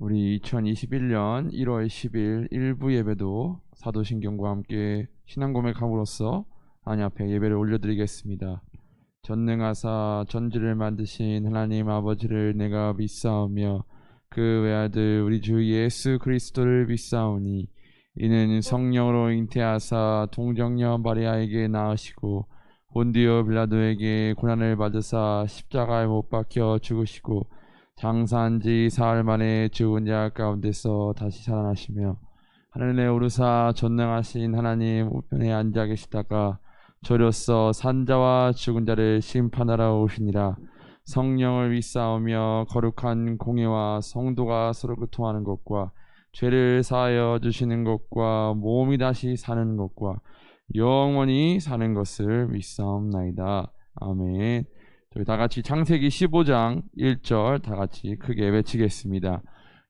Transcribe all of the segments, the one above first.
우리 2021년 1월 10일 일부 예배도 사도신경과 함께 신앙고백함으로써 하나님 앞에 예배를 올려드리겠습니다. 전능하사 전지를 만드신 하나님 아버지를 내가 믿사오며 그 외아들 우리 주 예수 그리스도를 믿사오니 이는 성령으로 잉태하사 동정녀 마리아에게 낳으시고 본디오 빌라도에게 고난을 받으사 십자가에 못 박혀 죽으시고 장사한 지 사흘 만에 죽은 자 가운데서 다시 살아나시며 하늘에 오르사 전능하신 하나님 우편에 앉아 계시다가 저로서 산자와 죽은 자를 심판하러 오시니라. 성령을 믿사오며 거룩한 공예와 성도가 서로 교통하는 것과 죄를 사하여 주시는 것과 몸이 다시 사는 것과 영원히 사는 것을 믿사옵나이다. 아멘. 저희 다같이 창세기 15장 1절 다같이 크게 외치겠습니다.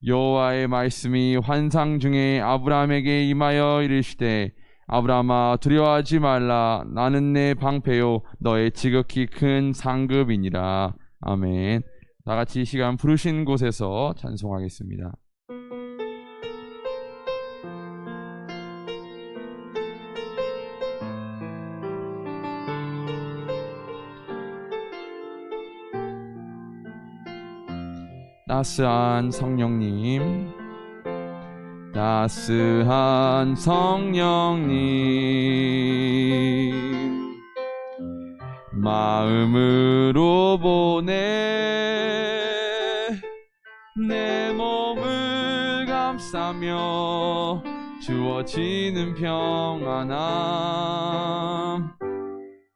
여호와의 말씀이 환상 중에 아브라함에게 임하여 이르시되 아브라함아 두려워하지 말라. 나는 내 방패요 너의 지극히 큰 상급이니라. 아멘. 다같이 이 시간 부르신 곳에서 찬송하겠습니다. 따스한 성령님, 따스한 성령님, 마음으로 보내 내 몸을 감싸며 주어지는 평안함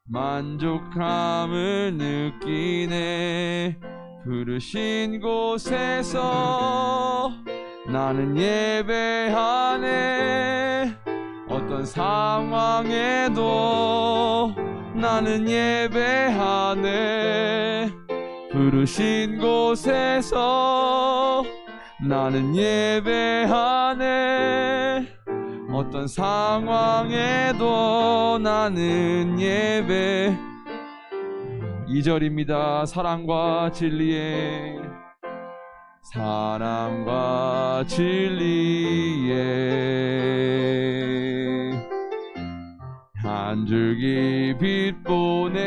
만족함을 느끼네. 부르신 곳에서 나는 예배하네. 어떤 상황에도 나는 예배하네. 부르신 곳에서 나는 예배하네. 어떤 상황에도 나는 예배. 2절입니다. 사랑과 진리에 사랑과 진리에 한 줄기 빛 보내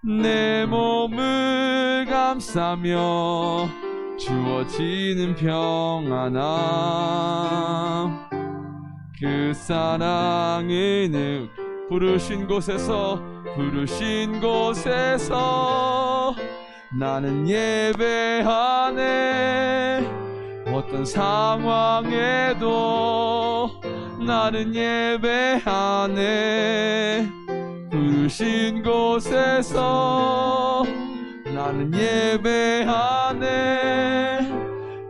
내 몸을 감싸며 주어지는 평안함 그 사랑을 부르신 곳에서 나는 예배하네. 어떤 상황에도 나는 예배하네. 부르신 곳에서 나는 예배하네.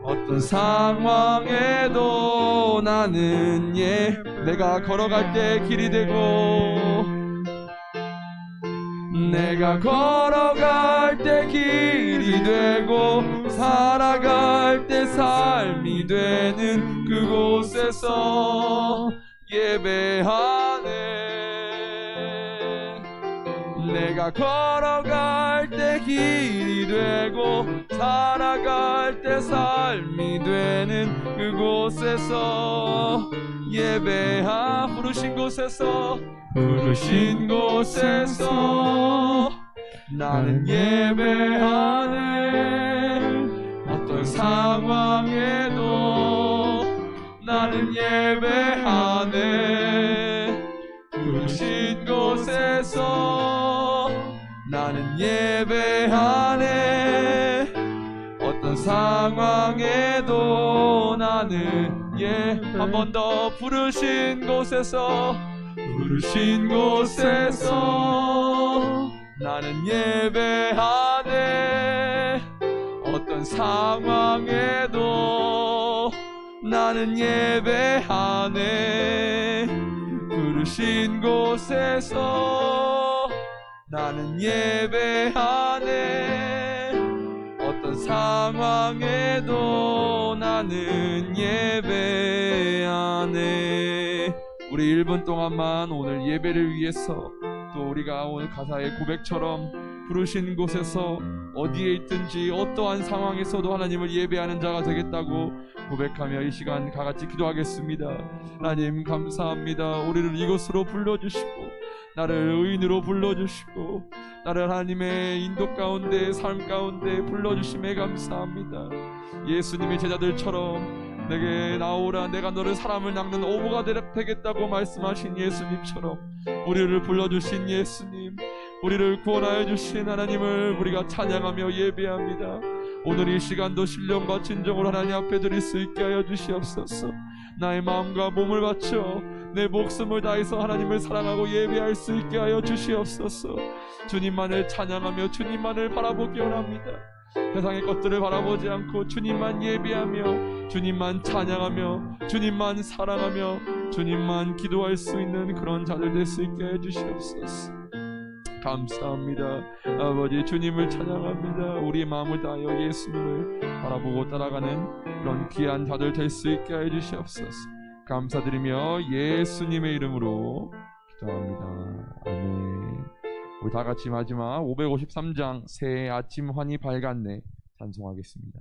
어떤 상황에도 나는 내가 걸어갈 때 길이 되고 내가 걸어갈 때 길이 되고 살아갈 때 삶이 되는 그곳에서 예배하네. 내가 걸어갈 때 길이 되고 살아갈 때 삶이 되는 그곳에서 부르신 곳에서 나는 예배하네. 어떤 상황에도 나는 예배하네. 부르신 곳에서 나는 예배하네. 어떤 상황에도 나는 한 번 더 부르신 곳에서 나는 예배하네. 어떤 상황에도 나는 예배하네. 부르신 곳에서 나는 예배하네. 어떤 상황에도 나는 예배하네. 우리 1분 동안만 오늘 예배를 위해서 또 우리가 오늘 가사의 고백처럼 부르신 곳에서 어디에 있든지 어떠한 상황에서도 하나님을 예배하는 자가 되겠다고 고백하며 이 시간 다같이 기도하겠습니다. 하나님 감사합니다. 우리를 이곳으로 불러주시고 나를 의인으로 불러주시고 나를 하나님의 인도 가운데 삶 가운데 불러주심에 감사합니다. 예수님의 제자들처럼 내게 나오라 내가 너를 사람을 낚는 어부가 되겠다고 말씀하신 예수님처럼 우리를 불러주신 예수님, 우리를 구원하여 주신 하나님을 우리가 찬양하며 예배합니다. 오늘 이 시간도 신령과 진정으로 하나님 앞에 드릴 수 있게 하여 주시옵소서. 나의 마음과 몸을 바쳐 내 목숨을 다해서 하나님을 사랑하고 예배할 수 있게 하여 주시옵소서. 주님만을 찬양하며 주님만을 바라보기 원합니다. 세상의 것들을 바라보지 않고 주님만 예배하며 주님만 찬양하며 주님만 사랑하며 주님만 기도할 수 있는 그런 자들 될 수 있게 해주시옵소서. 감사합니다. 아버지 주님을 찬양합니다. 우리 마음을 다하여 예수님을 바라보고 따라가는 그런 귀한 자들 될 수 있게 해주시옵소서. 감사드리며 예수님의 이름으로 기도합니다. 아멘. 우리 다같이 마지막 553장 새해 아침 환히 밝았네 찬송하겠습니다.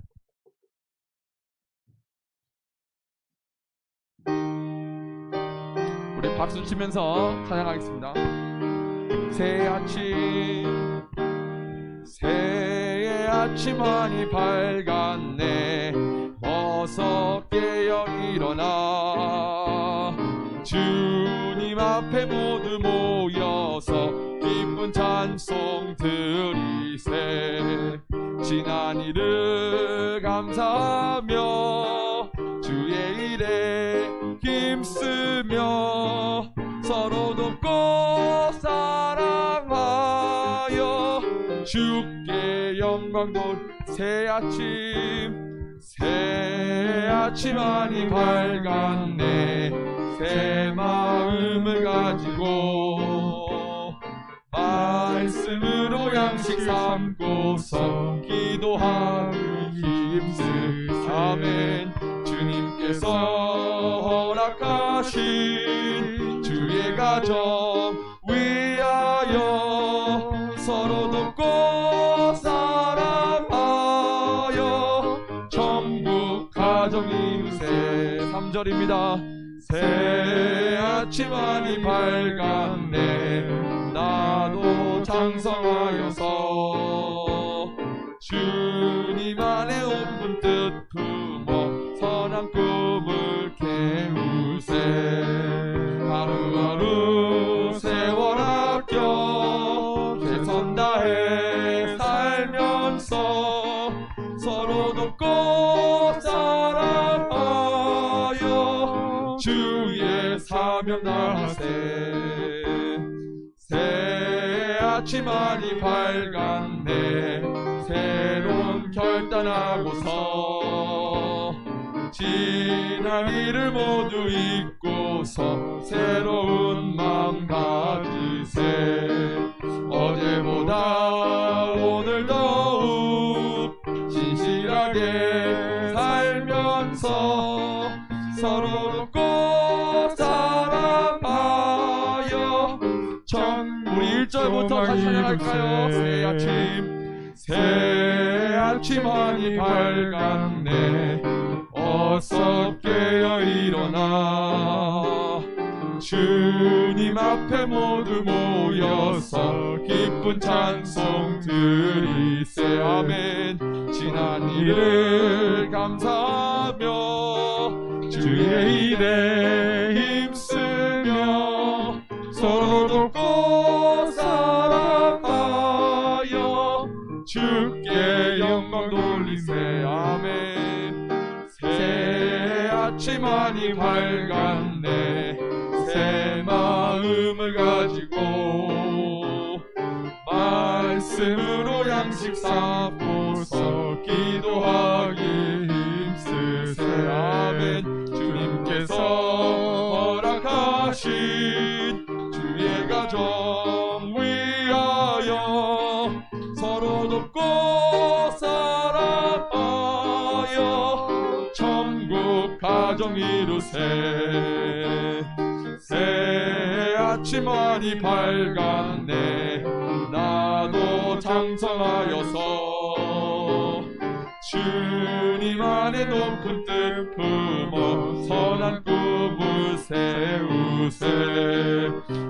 우리 박수 치면서 찬양하겠습니다. 새해 아침 환히 밝았네 어서 깨어 일어나 주님 앞에 모두 모여서 기쁜 찬송 드리세. 지난 일을 감사하며 주의 일에 힘쓰며 서로 돕고 사랑하여 주께 영광 돌 새 아침 많이 밝았네 새 마음을 가지고 말씀으로 양식 삼고서 기도하기 힘쓰 아멘. 주님께서 허락하신 주의 가정 위하여 서로 돕고 사랑하여 천국 가정 이루세. 3절입니다. 새 아침 많이 밝았네 나도 장성하여서 주님 안에 오픈 뜻 품어 선한 꿈을 깨우세. 하루하루 세월 아껴 최선 다해 살면서 서로 돕고 사랑하여 주의 사명 다하세. 새 아침 많이 밝았네 새로운 결단하고서 지난 일을 모두 잊고서 새로운 마음 가지세. 어제보다 오늘 더욱 진실하게 살면서 서로 돕고 사랑하여 우리 1절부터 다시 찬양할까요? 새 아침 많이 밝았네 어서 깨어 일어나 주님 앞에 모두 모여서 기쁜 찬송 드리세. 아멘. 지난 일을 감사하며 주의 일에 힘쓰며 서로 돕고 사랑하여 주께 영광 돌리세. 아멘. 새 아침 많이 밝았네 새 마음을 가지고 말씀으로 양식 삼고서 기도하기 힘쓰세. 아멘. 주님께서 허락하신 주의 가정 위하여 서로 돕고 사랑하여 천국 가정 이루세. 새 아침 많이 밝았네 나도 살며 장성하여서 주님 안에 높은 뜻 품어 선한 꿈을 세우세.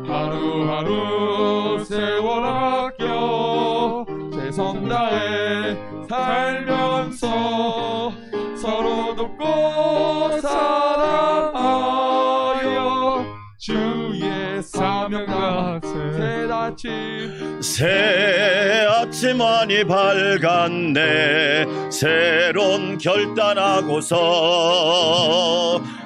하루하루 세월 아껴 최선 다해 살면서 서로 돕고 사랑하여 주의 사명과 새 아침만이 밝았네. 새로운 결단하고서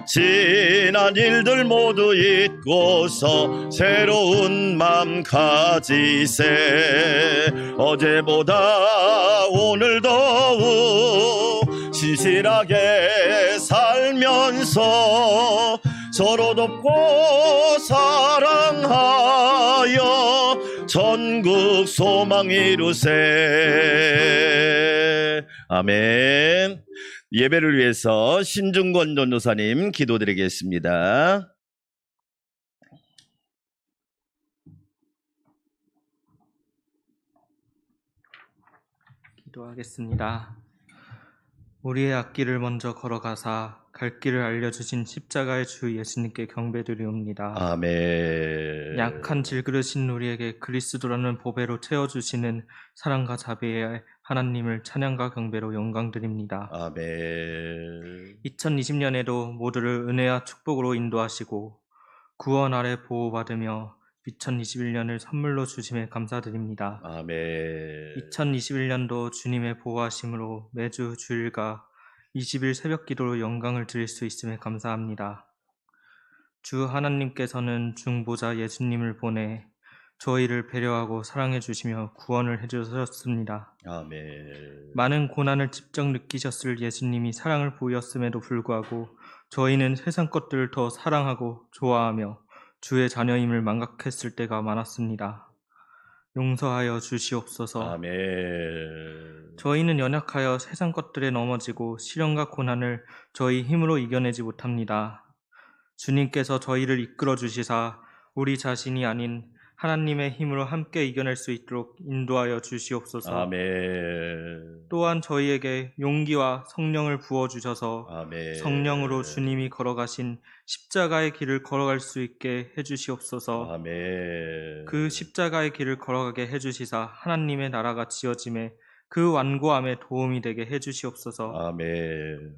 지난 일들 모두 잊고서 새로운 맘 가지세. 어제보다 오늘 더욱 신실하게 살면서 서로 돕고 사랑하여 전국 소망 이루세. 아멘. 예배를 위해서 신중권 전도사님 기도드리겠습니다. 기도하겠습니다. 우리의 앞길을 먼저 걸어가사 갈 길을 알려주신 십자가의 주 예수님께 경배드리옵니다. 아멘. 약한 질그릇인 우리에게 그리스도라는 보배로 채워주시는 사랑과 자비의 하나님을 찬양과 경배로 영광드립니다. 아멘. 2020년에도 모두를 은혜와 축복으로 인도하시고 구원 아래 보호받으며 2021년을 선물로 주심에 감사드립니다. 아멘. 2021년도 주님의 보호하심으로 매주 주일과 20일 새벽 기도로 영광을 드릴 수 있음에 감사합니다. 주 하나님께서는 중보자 예수님을 보내 저희를 배려하고 사랑해 주시며 구원을 해주셨습니다. 아멘. 많은 고난을 직접 느끼셨을 예수님이 사랑을 보였음에도 불구하고 저희는 세상 것들을 더 사랑하고 좋아하며 주의 자녀임을 망각했을 때가 많았습니다. 용서하여 주시옵소서. 아멘. 저희는 연약하여 세상 것들에 넘어지고 시련과 고난을 저희 힘으로 이겨내지 못합니다. 주님께서 저희를 이끌어 주시사 우리 자신이 아닌 하나님의 힘으로 함께 이겨낼 수 있도록 인도하여 주시옵소서. 아멘. 또한 저희에게 용기와 성령을 부어주셔서 아멘. 성령으로 주님이 걸어가신 십자가의 길을 걸어갈 수 있게 해주시옵소서. 아멘. 그 십자가의 길을 걸어가게 해주시사 하나님의 나라가 지어짐에 그 완고함에 도움이 되게 해주시옵소서. 아멘.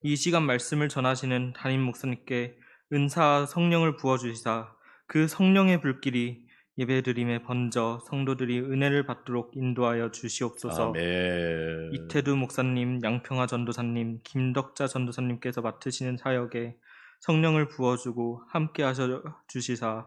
이 시간 말씀을 전하시는 담임 목사님께 은사와 성령을 부어주시사 그 성령의 불길이 예배드림에 번져 성도들이 은혜를 받도록 인도하여 주시옵소서. 아멘. 이태두 목사님, 양평화 전도사님, 김덕자 전도사님께서 맡으시는 사역에 성령을 부어주고 함께 하셔 주시사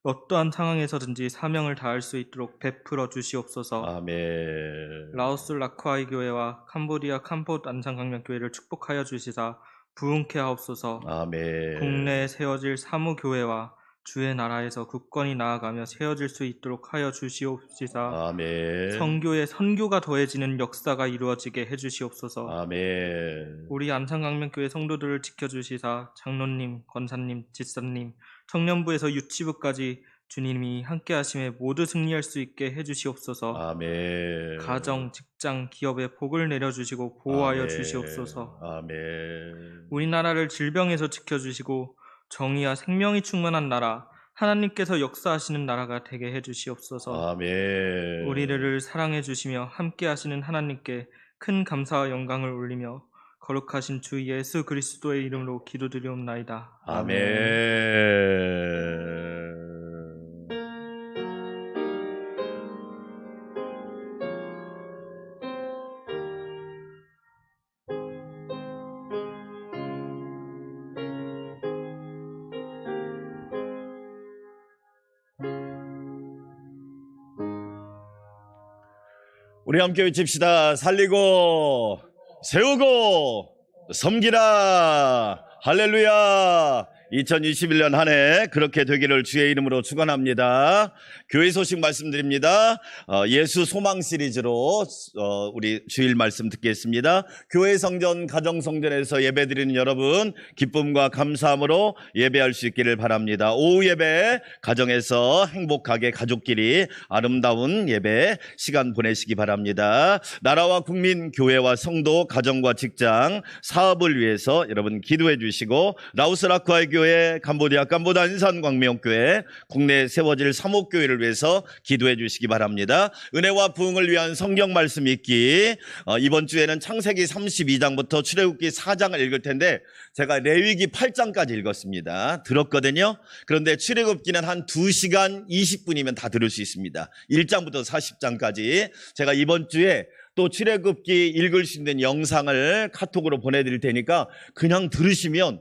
어떠한 상황에서든지 사명을 다할 수 있도록 베풀어 주시옵소서. 아멘. 라오스 라크아이 교회와 캄보디아 캄봇 안산강명교회를 축복하여 주시사 부흥케 하옵소서. 아멘. 국내에 세워질 사무교회와 주의 나라에서 굳건히 나아가며 세워질 수 있도록 하여 주시옵시사. 아멘. 성교의 선교가 더해지는 역사가 이루어지게 해주시옵소서. 아멘. 우리 안산강명교회 성도들을 지켜주시사 장로님, 권사님, 집사님, 청년부에서 유치부까지 주님이 함께 하심에 모두 승리할 수 있게 해주시옵소서. 아멘. 가정, 직장, 기업에 복을 내려주시고 보호하여 아멘. 주시옵소서. 아멘. 우리나라를 질병에서 지켜주시고 정의와 생명이 충만한 나라, 하나님께서 역사하시는 나라가 되게 해주시옵소서. 아멘. 우리를 사랑해 주시며 함께 하시는 하나님께 큰 감사와 영광을 올리며 거룩하신 주 예수 그리스도의 이름으로 기도드리옵나이다. 아멘. 우리 함께 외칩시다. 살리고 세우고 섬기라. 할렐루야. 2021년 한 해 그렇게 되기를 주의 이름으로 축원합니다. 교회 소식 말씀드립니다. 예수 소망 시리즈로 우리 주일 말씀 듣겠습니다. 교회 성전, 가정 성전에서 예배드리는 여러분 기쁨과 감사함으로 예배할 수 있기를 바랍니다. 오후 예배 가정에서 행복하게 가족끼리 아름다운 예배 시간 보내시기 바랍니다. 나라와 국민, 교회와 성도, 가정과 직장, 사업을 위해서 여러분 기도해 주시고 라오스 라크아이 교회, 캄보디아 인산 광명교회, 국내에 세워질 사목교회를 위해서 기도해 주시기 바랍니다. 은혜와 부흥을 위한 성경 말씀 읽기, 이번 주에는 창세기 32장부터 출애굽기 4장을 읽을 텐데 제가 레위기 8장까지 읽었습니다. 들었거든요. 그런데 출애굽기는 한 2시간 20분이면 다 들을 수 있습니다. 1장부터 40장까지 제가 이번 주에 또 출애굽기 읽을 수 있는 영상을 카톡으로 보내드릴 테니까 그냥 들으시면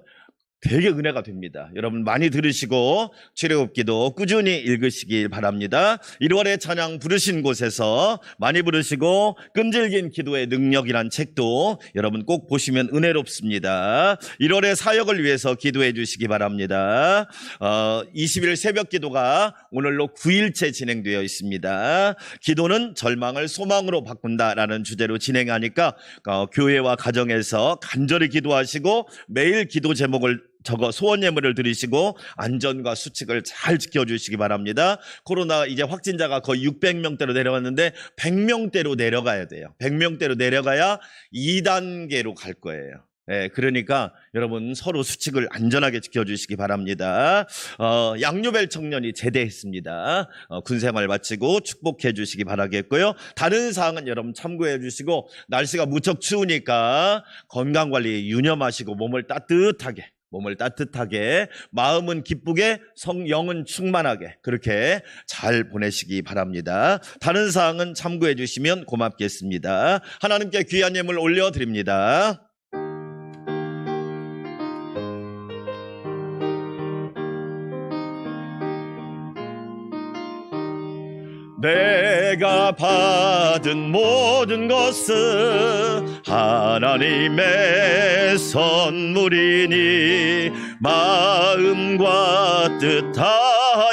되게 은혜가 됩니다. 여러분 많이 들으시고 출애굽기도 꾸준히 읽으시길 바랍니다. 1월에 찬양 부르신 곳에서 많이 부르시고 끈질긴 기도의 능력이란 책도 여러분 꼭 보시면 은혜롭습니다. 1월의 사역을 위해서 기도해 주시기 바랍니다. 20일 새벽 기도가 오늘로 9일째 진행되어 있습니다. 기도는 절망을 소망으로 바꾼다라는 주제로 진행하니까 교회와 가정에서 간절히 기도하시고 매일 기도 제목을 적어 소원 예물을 드리시고 안전과 수칙을 잘 지켜주시기 바랍니다. 코로나 이제 확진자가 거의 600명대로 내려왔는데 100명대로 내려가야 돼요. 100명대로 내려가야 2단계로 갈 거예요. 네, 그러니까 여러분 서로 수칙을 안전하게 지켜주시기 바랍니다. 양요벨 청년이 제대했습니다. 군생활 마치고 축복해 주시기 바라겠고요. 다른 사항은 여러분 참고해 주시고 날씨가 무척 추우니까 건강관리 유념하시고 몸을 따뜻하게 마음은 기쁘게 영은 충만하게 그렇게 잘 보내시기 바랍니다. 다른 사항은 참고해 주시면 고맙겠습니다. 하나님께 귀한 예물 올려드립니다. 내가 받은 모든 것은 하나님의 선물이니 마음과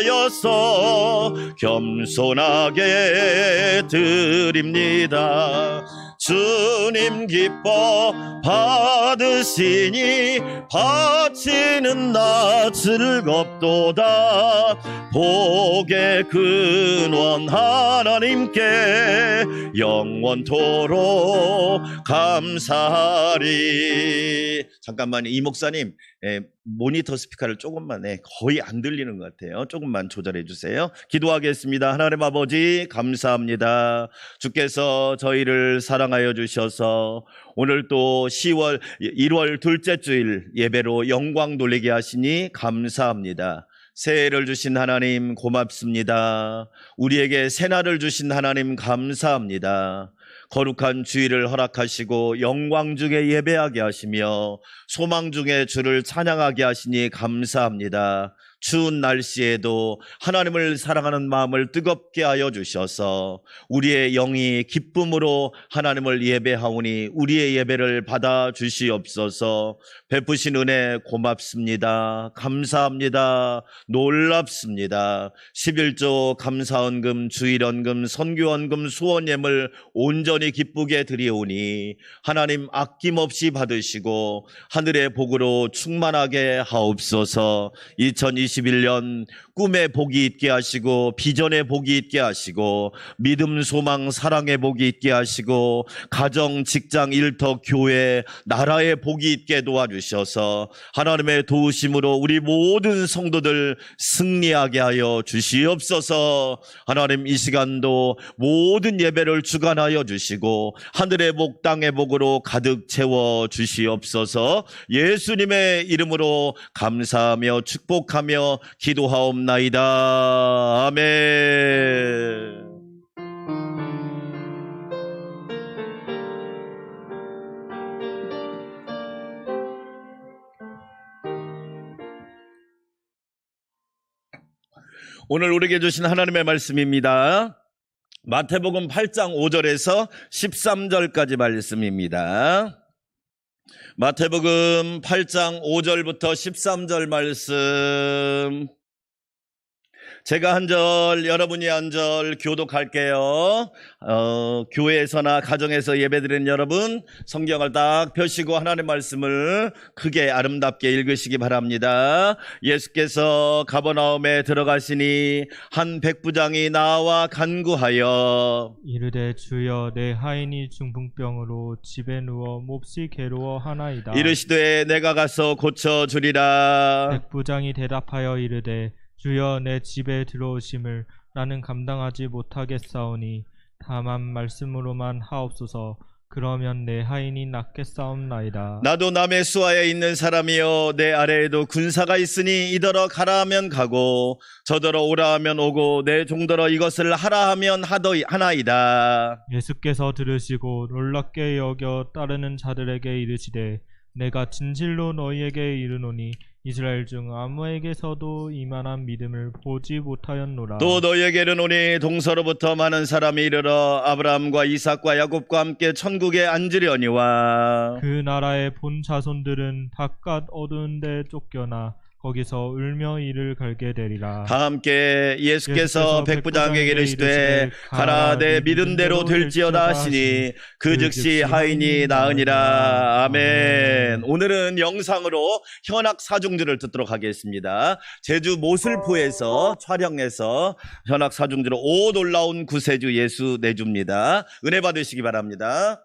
뜻하여서 겸손하게 드립니다. 주님 기뻐 받으시니 바치는 나 즐겁도다. 복의 근원 하나님께 영원토록 감사하리. 잠깐만요, 이 목사님 모니터 스피커를 조금만 거의 안 들리는 것 같아요. 조금만 조절해 주세요. 기도하겠습니다. 하나님 아버지 감사합니다. 주께서 저희를 사랑하여 주셔서 오늘 또 1월 둘째 주일 예배로 영광 돌리게 하시니 감사합니다. 새해를 주신 하나님 고맙습니다. 우리에게 새날을 주신 하나님 감사합니다. 거룩한 주일을 허락하시고 영광 중에 예배하게 하시며 소망 중에 주를 찬양하게 하시니 감사합니다. 추운 날씨에도 하나님을 사랑하는 마음을 뜨겁게 하여 주셔서 우리의 영이 기쁨으로 하나님을 예배하오니 우리의 예배를 받아 주시옵소서. 베푸신 은혜 고맙습니다. 감사합니다. 놀랍습니다. 11조 감사헌금, 주일헌금, 선교헌금, 수원예물 온전히 기쁘게 드리오니 하나님 아낌없이 받으시고 하늘의 복으로 충만하게 하옵소서. 2021년 꿈의 복이 있게 하시고 비전의 복이 있게 하시고 믿음, 소망, 사랑의 복이 있게 하시고 가정, 직장, 일터, 교회, 나라의 복이 있게 도와주셔서 하나님의 도우심으로 우리 모든 성도들 승리하게 하여 주시옵소서. 하나님 이 시간도 모든 예배를 주관하여 주시고 하늘의 복, 땅의 복으로 가득 채워 주시옵소서. 예수님의 이름으로 감사하며 축복하며 기도하옵나이다. 아멘. 오늘 우리에게 주신 하나님의 말씀입니다. 마태복음 8장 5절에서 13절까지 말씀입니다. 마태복음 8장 5절부터 13절 말씀. 제가 한 절, 여러분이 한 절 교독할게요. 교회에서나 가정에서 예배드리는 여러분, 성경을 딱 펴시고 하나님의 말씀을 크게 아름답게 읽으시기 바랍니다. 예수께서 가버나움에 들어가시니 한 백부장이 나와 간구하여 이르되 주여 내 하인이 중풍병으로 집에 누워 몹시 괴로워하나이다. 이르시되 내가 가서 고쳐주리라. 백부장이 대답하여 이르되 주여 내 집에 들어오심을 나는 감당하지 못하겠사오니 다만 말씀으로만 하옵소서. 그러면 내 하인이 낫겠사옵나이다. 나도 남의 수하에 있는 사람이요 내 아래에도 군사가 있으니 이더러 가라 하면 가고 저더러 오라 하면 오고 내 종더러 이것을 하라 하면 하나이다. 예수께서 들으시고 놀랍게 여겨 따르는 자들에게 이르시되 내가 진실로 너희에게 이르노니 이스라엘 중 아무에게서도 이만한 믿음을 보지 못하였노라. 또 너희에게 이르노니 동서로부터 많은 사람이 이르러 아브라함과 이삭과 야곱과 함께 천국에 앉으려니와 그 나라의 본 자손들은 바깥 어두운 데 쫓겨나 거기서 울며 이를 갈게 되리라. 다 함께 예수께서 백부장에게 이르시되 가라 내 믿은 대로 될지어다 하시니 그 즉시 하인이 나으니라. 아멘. 오늘은 영상으로 현악 사중주를 듣도록 하겠습니다. 제주 모슬포에서 촬영해서 현악 사중주로 오 놀라운 구세주 예수 내줍니다. 은혜 받으시기 바랍니다.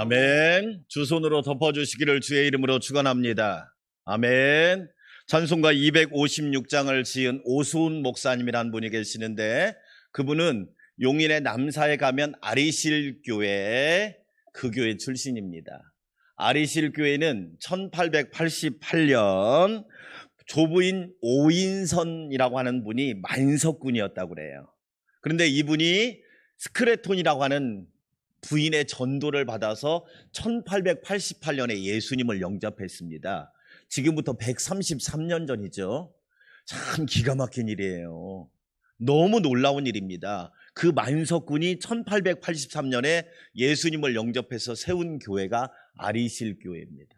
아멘. 두 손으로 덮어주시기를 주의 이름으로 축원합니다. 아멘. 찬송가 256장을 지은 오수훈 목사님이라는 분이 계시는데 그분은 용인의 남사에 가면 아리실 교회 그 교회 출신입니다. 아리실 교회는 1888년 조부인 오인선이라고 하는 분이 만석군이었다고 그래요. 그런데 이분이 스크레톤이라고 하는 부인의 전도를 받아서 1888년에 예수님을 영접했습니다. 지금부터 133년 전이죠. 참 기가 막힌 일이에요. 너무 놀라운 일입니다. 그 만석군이 1883년에 예수님을 영접해서 세운 교회가 아리실 교회입니다.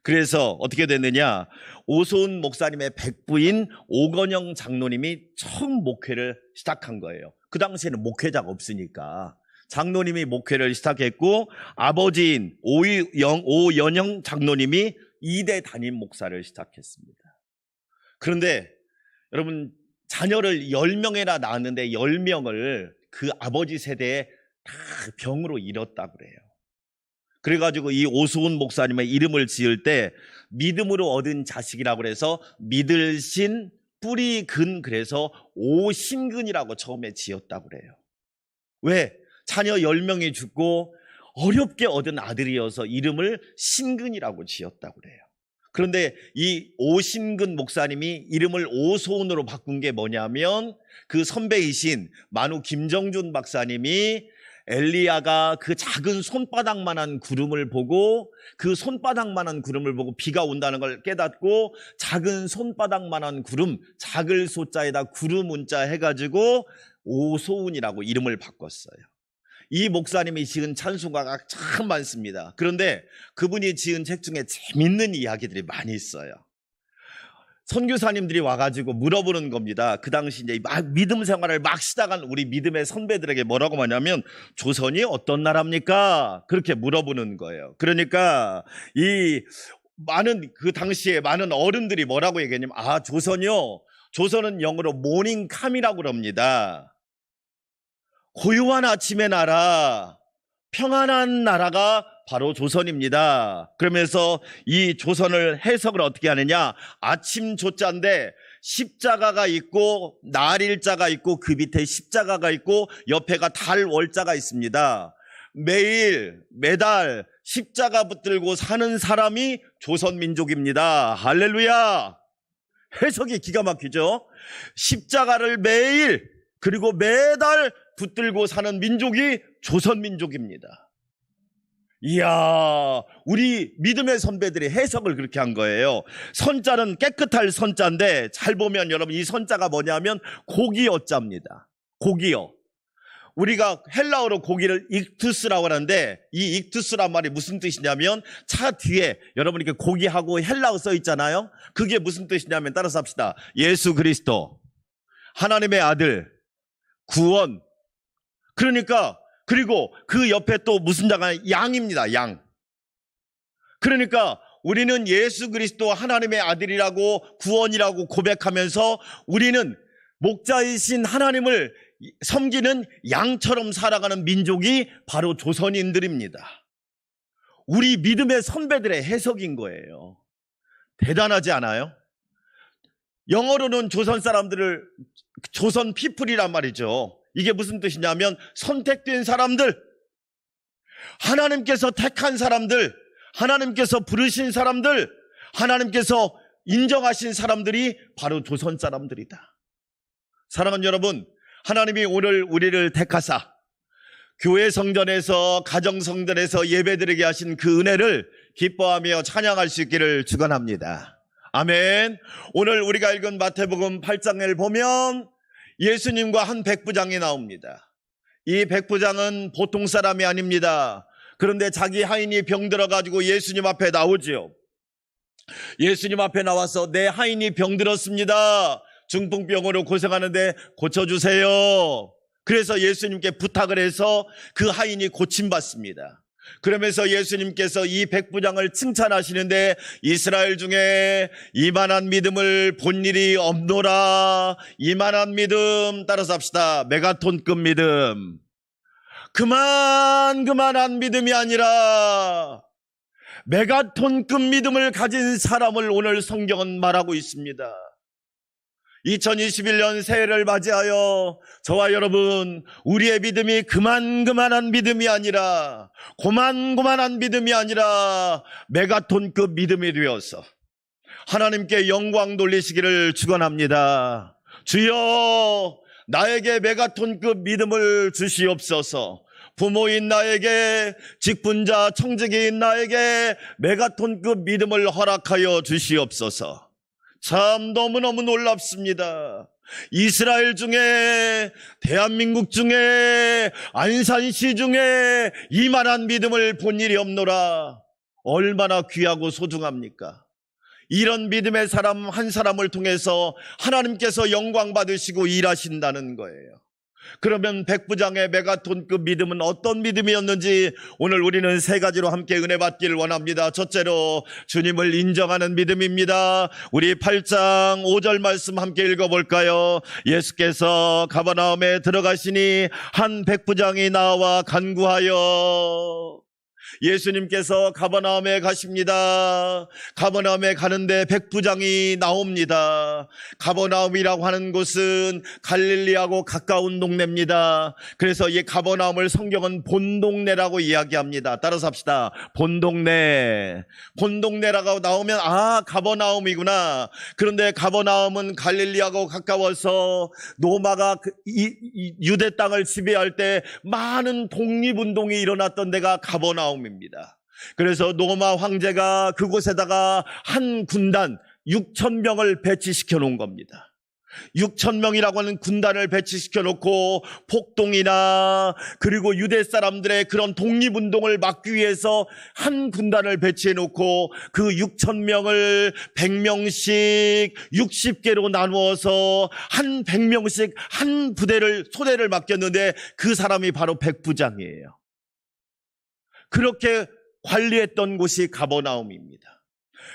그래서 어떻게 됐느냐, 오소은 목사님의 백부인 오건영 장로님이 처음 목회를 시작한 거예요. 그 당시에는 목회자가 없으니까 장로님이 목회를 시작했고 아버지인 오연영 장로님이 2대 담임 목사를 시작했습니다. 그런데 여러분, 자녀를 10명이나 낳았는데 10명을 그 아버지 세대에 다 병으로 잃었다고 그래요. 그래가지고 이 오수훈 목사님의 이름을 지을 때 믿음으로 얻은 자식이라고 그래서 믿을신 뿌리근, 그래서 오신근이라고 처음에 지었다고 그래요. 왜? 자녀 10명이 죽고 어렵게 얻은 아들이어서 이름을 신근이라고 지었다고 그래요. 그런데 이 오신근 목사님이 이름을 오소은으로 바꾼 게 뭐냐면 그 선배이신 만우 김정준 박사님이 엘리야가 그 작은 손바닥만한 구름을 보고 그 손바닥만한 구름을 보고 비가 온다는 걸 깨닫고 작은 손바닥만한 구름, 작을 소자에다 구름 문자 해가지고 오소은이라고 이름을 바꿨어요. 이 목사님이 지은 찬송가가 참 많습니다. 그런데 그분이 지은 책 중에 재밌는 이야기들이 많이 있어요. 선교사님들이 와가지고 물어보는 겁니다. 그 당시 이제 막 믿음 생활을 막 시작한 우리 믿음의 선배들에게 뭐라고 하냐면 조선이 어떤 나라입니까? 그렇게 물어보는 거예요. 그러니까 이 많은 그 당시에 많은 어른들이 뭐라고 얘기했냐면 조선이요. 조선은 영어로 모닝캄이라고 그럽니다. 고요한 아침의 나라, 평안한 나라가 바로 조선입니다. 그러면서 이 조선을 해석을 어떻게 하느냐, 아침 조자인데 십자가가 있고 날일자가 있고 그 밑에 십자가가 있고 옆에가 달 월자가 있습니다. 매일 매달 십자가 붙들고 사는 사람이 조선민족입니다. 할렐루야. 해석이 기가 막히죠. 십자가를 매일 그리고 매달 붙들고 사는 민족이 조선민족입니다. 이야, 우리 믿음의 선배들이 해석을 그렇게 한 거예요. 선자는 깨끗할 선자인데 잘 보면 여러분 이 선자가 뭐냐면 고기어자입니다. 고기어. 우리가 헬라어로 고기를 익투스라고 하는데 이 익투스란 말이 무슨 뜻이냐면 차 뒤에 여러분 이렇게 고기하고 헬라어 써 있잖아요. 그게 무슨 뜻이냐면 따라서 합시다. 예수 그리스도, 하나님의 아들, 구원. 그러니까 그리고 그 옆에 또 무슨 자가 양입니다. 양. 그러니까 우리는 예수 그리스도 하나님의 아들이라고 구원이라고 고백하면서 우리는 목자이신 하나님을 섬기는 양처럼 살아가는 민족이 바로 조선인들입니다. 우리 믿음의 선배들의 해석인 거예요. 대단하지 않아요? 영어로는 조선 사람들을 조선 피플이란 말이죠. 이게 무슨 뜻이냐면 선택된 사람들, 하나님께서 택한 사람들, 하나님께서 부르신 사람들, 하나님께서 인정하신 사람들이 바로 조선 사람들이다. 사랑하는 여러분, 하나님이 오늘 우리를 택하사 교회 성전에서 가정 성전에서 예배드리게 하신 그 은혜를 기뻐하며 찬양할 수 있기를 축원합니다. 아멘. 오늘 우리가 읽은 마태복음 8장을 보면 예수님과 한 백부장이 나옵니다. 이 백부장은 보통 사람이 아닙니다. 그런데 자기 하인이 병들어가지고 예수님 앞에 나오지요. 예수님 앞에 나와서 내 하인이 병들었습니다. 중풍병으로 고생하는데 고쳐주세요. 그래서 예수님께 부탁을 해서 그 하인이 고침받습니다. 그러면서 예수님께서 이 백부장을 칭찬하시는데 이스라엘 중에 이만한 믿음을 본 일이 없노라. 이만한 믿음, 따라서 합시다. 메가톤급 믿음. 그만한 믿음이 아니라 메가톤급 믿음을 가진 사람을 오늘 성경은 말하고 있습니다. 2021년 새해를 맞이하여 저와 여러분, 우리의 믿음이 그만한 믿음이 아니라 고만한 믿음이 아니라 메가톤급 믿음이 되어서 하나님께 영광 돌리시기를 축원합니다. 주여, 나에게 메가톤급 믿음을 주시옵소서. 부모인 나에게, 직분자 청직인 나에게 메가톤급 믿음을 허락하여 주시옵소서. 참 너무너무 놀랍습니다. 이스라엘 중에, 대한민국 중에, 안산시 중에 이만한 믿음을 본 일이 없노라. 얼마나 귀하고 소중합니까? 이런 믿음의 사람 한 사람을 통해서 하나님께서 영광 받으시고 일하신다는 거예요. 그러면 백부장의 메가톤급 믿음은 어떤 믿음이었는지 오늘 우리는 세 가지로 함께 은혜 받기를 원합니다. 첫째로 주님을 인정하는 믿음입니다. 우리 8장 5절 말씀 함께 읽어볼까요? 예수께서 가버나움에 들어가시니 한 백부장이 나와 간구하여. 예수님께서 가버나움에 가십니다. 가버나움에 가는데 백부장이 나옵니다. 가버나움이라고 하는 곳은 갈릴리하고 가까운 동네입니다. 그래서 이 가버나움을 성경은 본동네라고 이야기합니다. 따라서 합시다. 본동네. 본동네라고 나오면 가버나움이구나. 그런데 가버나움은 갈릴리하고 가까워서 로마가 유대 땅을 지배할 때 많은 독립운동이 일어났던 데가 가버나움입니다. 그래서 로마 황제가 그곳에다가 한 군단 6,000명을 배치시켜 놓은 겁니다. 6,000명이라고 하는 군단을 배치시켜 놓고 폭동이나 그리고 유대 사람들의 그런 독립운동을 막기 위해서 한 군단을 배치해 놓고 그 6,000명을 100명씩 60개로 나누어서 한 100명씩 한 소대를 맡겼는데 그 사람이 바로 백부장이에요. 그렇게 관리했던 곳이 가버나움입니다.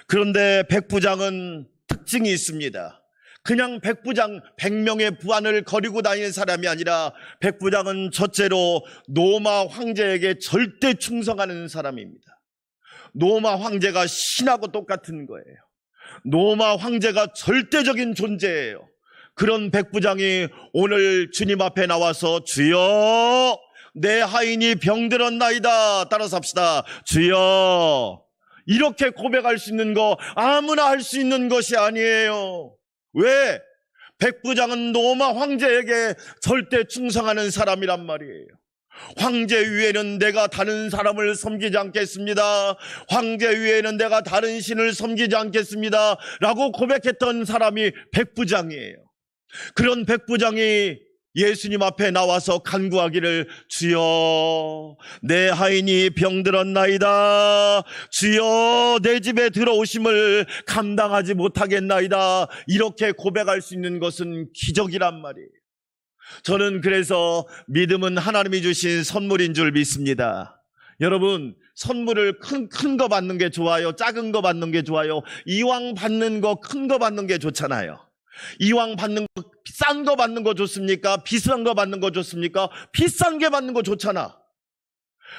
그런데 백부장은 특징이 있습니다. 그냥 백부장 100명의 부하를 거리고 다니는 사람이 아니라 백부장은 첫째로 로마 황제에게 절대 충성하는 사람입니다. 로마 황제가 신하고 똑같은 거예요. 로마 황제가 절대적인 존재예요. 그런 백부장이 오늘 주님 앞에 나와서 주여, 내 하인이 병들었나이다. 따라서 합시다. 주여. 이렇게 고백할 수 있는 거 아무나 할 수 있는 것이 아니에요. 왜? 백부장은 로마 황제에게 절대 충성하는 사람이란 말이에요. 황제 위에는 내가 다른 사람을 섬기지 않겠습니다. 황제 위에는 내가 다른 신을 섬기지 않겠습니다. 라고 고백했던 사람이 백부장이에요. 그런 백부장이 예수님 앞에 나와서 간구하기를 주여, 내 하인이 병들었나이다. 주여, 내 집에 들어오심을 감당하지 못하겠나이다. 이렇게 고백할 수 있는 것은 기적이란 말이에요. 저는 그래서 믿음은 하나님이 주신 선물인 줄 믿습니다. 여러분, 선물을 큰 거 받는 게 좋아요? 작은 거 받는 게 좋아요? 이왕 받는 거 큰 거 받는 게 좋잖아요. 이왕 받는 거, 비싼 거 받는 거 좋습니까? 비싼 거 받는 거 좋습니까? 비싼 게 받는 거 좋잖아.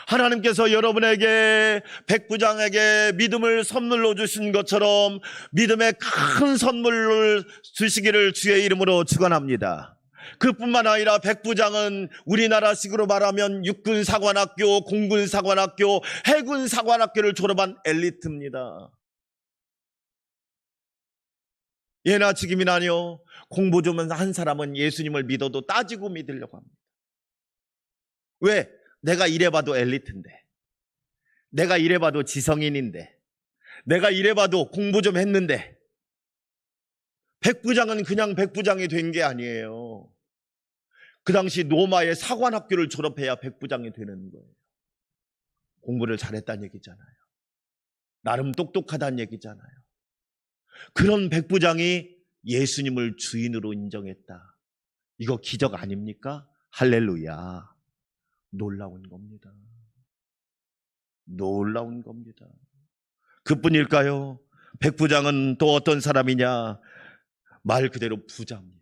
하나님께서 여러분에게, 백부장에게 믿음을 선물로 주신 것처럼 믿음의 큰 선물을 주시기를 주의 이름으로 축원합니다. 그뿐만 아니라 백부장은 우리나라식으로 말하면 육군사관학교, 공군사관학교, 해군사관학교를 졸업한 엘리트입니다. 예나 지금이나요, 공부 좀 한 사람은 예수님을 믿어도 따지고 믿으려고 합니다. 왜? 내가 이래봐도 엘리트인데, 내가 이래봐도 지성인인데, 내가 이래봐도 공부 좀 했는데. 백부장은 그냥 백부장이 된 게 아니에요. 그 당시 로마의 사관학교를 졸업해야 백부장이 되는 거예요. 공부를 잘했다는 얘기잖아요. 나름 똑똑하다는 얘기잖아요. 그런 백부장이 예수님을 주인으로 인정했다. 이거 기적 아닙니까? 할렐루야. 놀라운 겁니다. 놀라운 겁니다. 그뿐일까요? 백부장은 또 어떤 사람이냐? 말 그대로 부자입니다.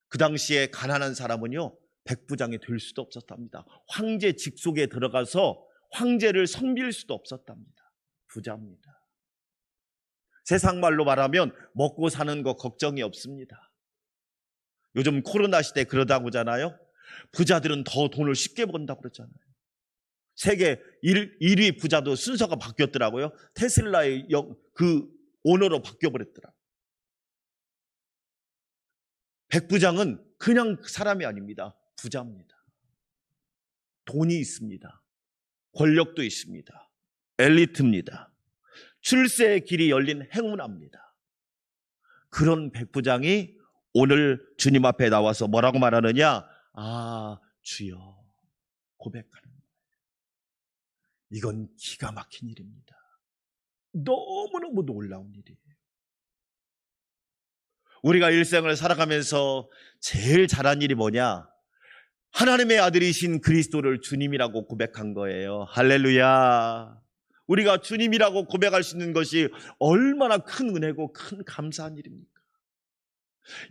그 당시에 가난한 사람은요, 백부장이 될 수도 없었답니다. 황제 직속에 들어가서 황제를 섬길 수도 없었답니다. 부자입니다. 세상 말로 말하면 먹고 사는 거 걱정이 없습니다. 요즘 코로나 시대 그러다고 하잖아요. 부자들은 더 돈을 쉽게 번다고 그러잖아요. 세계 1위 부자도 순서가 바뀌었더라고요. 테슬라의 그 오너로 바뀌어버렸더라고요. 백부장은 그냥 사람이 아닙니다. 부자입니다. 돈이 있습니다. 권력도 있습니다. 엘리트입니다. 출세의 길이 열린 행운합니다. 그런 백부장이 오늘 주님 앞에 나와서 뭐라고 말하느냐? 아, 주여, 고백하는 거예요. 이건 기가 막힌 일입니다. 너무너무 놀라운 일이에요. 우리가 일생을 살아가면서 제일 잘한 일이 뭐냐? 하나님의 아들이신 그리스도를 주님이라고 고백한 거예요. 할렐루야. 우리가 주님이라고 고백할 수 있는 것이 얼마나 큰 은혜고 큰 감사한 일입니까?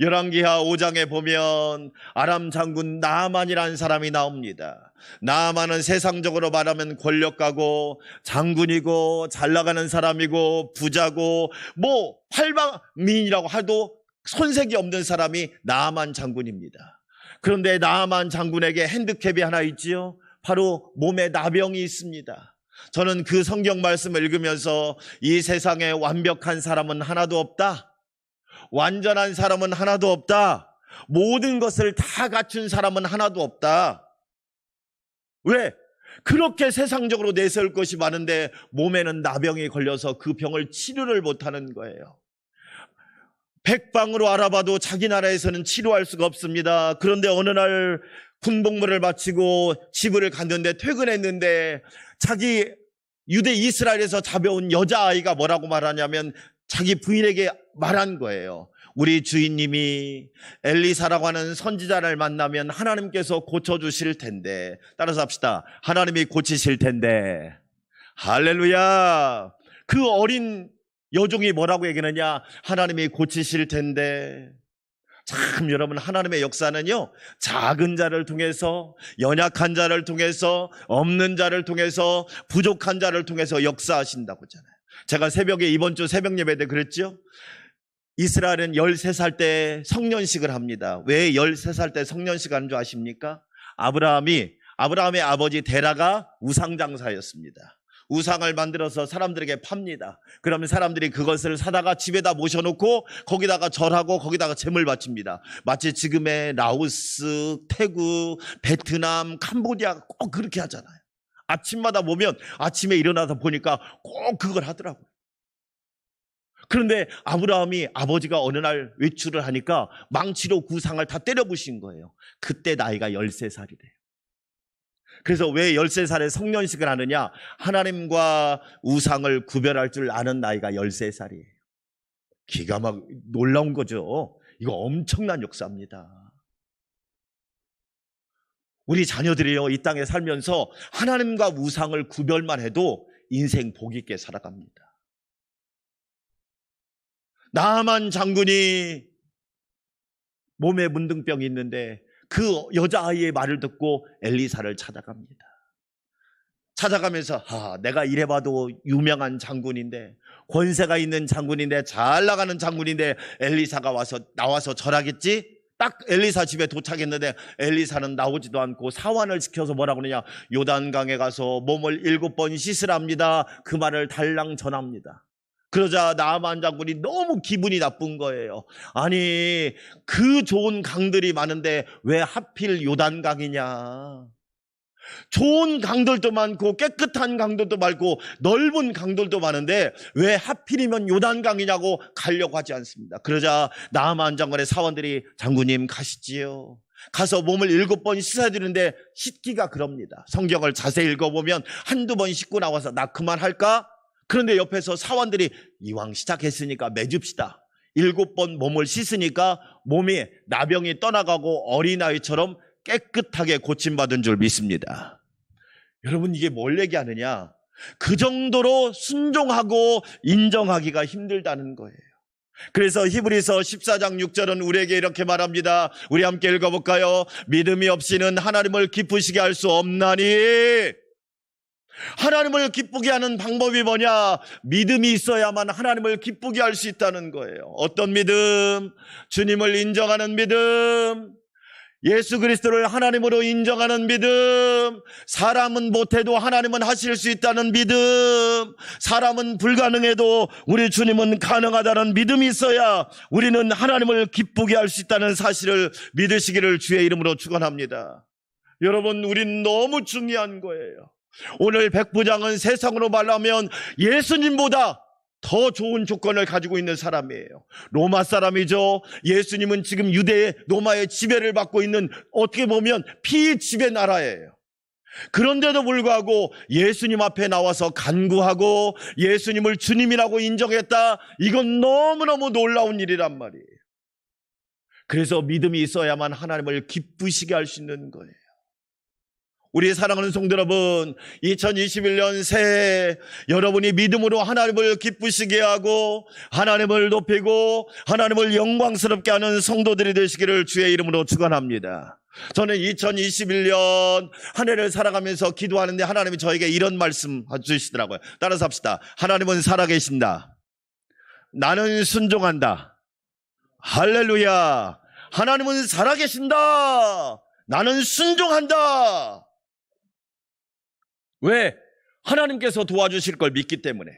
열왕기하 5장에 보면 아람 장군 나아만이라는 사람이 나옵니다. 나아만은 세상적으로 말하면 권력가고 장군이고 잘나가는 사람이고 부자고 뭐 팔방미인이라고 해도 손색이 없는 사람이 나아만 장군입니다. 그런데 나아만 장군에게 핸디캡이 하나 있지요. 바로 몸에 나병이 있습니다. 저는 그 성경 말씀을 읽으면서 이 세상에 완벽한 사람은 하나도 없다. 완전한 사람은 하나도 없다. 모든 것을 다 갖춘 사람은 하나도 없다. 왜? 그렇게 세상적으로 내세울 것이 많은데 몸에는 나병이 걸려서 그 병을 치료를 못하는 거예요. 백방으로 알아봐도 자기 나라에서는 치료할 수가 없습니다. 그런데 어느 날 군복무를 마치고 집을 갔는데 퇴근했는데 자기 유대 이스라엘에서 잡아온 여자아이가 뭐라고 말하냐면 자기 부인에게 말한 거예요. 우리 주인님이 엘리사라고 하는 선지자를 만나면 하나님께서 고쳐주실 텐데, 따라서 합시다. 하나님이 고치실 텐데. 할렐루야. 그 어린 여종이 뭐라고 얘기하느냐? 하나님이 고치실 텐데. 참 여러분, 하나님의 역사는요, 작은 자를 통해서, 연약한 자를 통해서, 없는 자를 통해서, 부족한 자를 통해서 역사하신다고 하잖아요. 제가 새벽에 이번 주 새벽 예배 때 그랬죠? 이스라엘은 13살 때 성년식을 합니다. 왜 13살 때 성년식 하는 줄 아십니까? 아브라함의 아버지 데라가 우상장사였습니다. 우상을 만들어서 사람들에게 팝니다. 그러면 사람들이 그것을 사다가 집에다 모셔놓고 거기다가 절하고 거기다가 제물 바칩니다. 마치 지금의 라오스, 태국, 베트남, 캄보디아가 꼭 그렇게 하잖아요. 아침마다 보면 아침에 일어나서 보니까 꼭 그걸 하더라고요. 그런데 아브라함이 아버지가 어느 날 외출을 하니까 망치로 그 우상을 다 때려부신 거예요. 그때 나이가 13살이래요. 그래서 왜 13살에 성년식을 하느냐? 하나님과 우상을 구별할 줄 아는 나이가 13살이에요. 기가 막 놀라운 거죠. 이거 엄청난 역사입니다. 우리 자녀들이요, 이 땅에 살면서 하나님과 우상을 구별만 해도 인생 복 있게 살아갑니다. 나아만 장군이 몸에 문둥병이 있는데 그 여자아이의 말을 듣고 엘리사를 찾아갑니다. 찾아가면서 내가 이래봐도 유명한 장군인데, 권세가 있는 장군인데, 잘 나가는 장군인데 엘리사가 나와서 절하겠지? 딱 엘리사 집에 도착했는데 엘리사는 나오지도 않고 사환을 시켜서 뭐라고 그러냐? 요단강에 가서 몸을 7번 씻으랍니다. 그 말을 달랑 전합니다. 그러자 나아만 장군이 너무 기분이 나쁜 거예요. 아니, 그 좋은 강들이 많은데 왜 하필 요단강이냐? 좋은 강들도 많고 깨끗한 강들도 많고 넓은 강들도 많은데 왜 하필이면 요단강이냐고 가려고 하지 않습니다. 그러자 나아만 장군의 사원들이 장군님 가시지요. 가서 몸을 7번 씻어야 되는데 씻기가 그럽니다. 성경을 자세히 읽어보면 한두 번 씻고 나와서 나 그만할까? 그런데 옆에서 사원들이 이왕 시작했으니까 매줍시다. 7번 몸을 씻으니까 몸이 나병이 떠나가고 어린아이처럼 깨끗하게 고침받은 줄 믿습니다. 여러분, 이게 뭘 얘기하느냐? 그 정도로 순종하고 인정하기가 힘들다는 거예요. 그래서 히브리서 14장 6절은 우리에게 이렇게 말합니다. 우리 함께 읽어볼까요? 믿음이 없이는 하나님을 기쁘시게 할 수 없나니. 하나님을 기쁘게 하는 방법이 뭐냐? 믿음이 있어야만 하나님을 기쁘게 할 수 있다는 거예요. 어떤 믿음? 주님을 인정하는 믿음, 예수 그리스도를 하나님으로 인정하는 믿음, 사람은 못해도 하나님은 하실 수 있다는 믿음, 사람은 불가능해도 우리 주님은 가능하다는 믿음이 있어야 우리는 하나님을 기쁘게 할 수 있다는 사실을 믿으시기를 주의 이름으로 축원합니다. 여러분, 우린 너무 중요한 거예요. 오늘 백부장은 세상으로 말하면 예수님보다 더 좋은 조건을 가지고 있는 사람이에요. 로마 사람이죠. 예수님은 지금 유대 로마의 지배를 받고 있는, 어떻게 보면 피지배 나라예요. 그런데도 불구하고 예수님 앞에 나와서 간구하고 예수님을 주님이라고 인정했다. 이건 너무너무 놀라운 일이란 말이에요. 그래서 믿음이 있어야만 하나님을 기쁘시게 할 수 있는 거예요. 우리 사랑하는 성도 여러분, 2021년 새해 여러분이 믿음으로 하나님을 기쁘시게 하고 하나님을 높이고 하나님을 영광스럽게 하는 성도들이 되시기를 주의 이름으로 축원합니다. 저는 2021년 한 해를 살아가면서 기도하는데 하나님이 저에게 이런 말씀 주시더라고요. 따라서 합시다. 하나님은 살아계신다. 나는 순종한다. 할렐루야. 하나님은 살아계신다. 나는 순종한다. 왜? 하나님께서 도와주실 걸 믿기 때문에.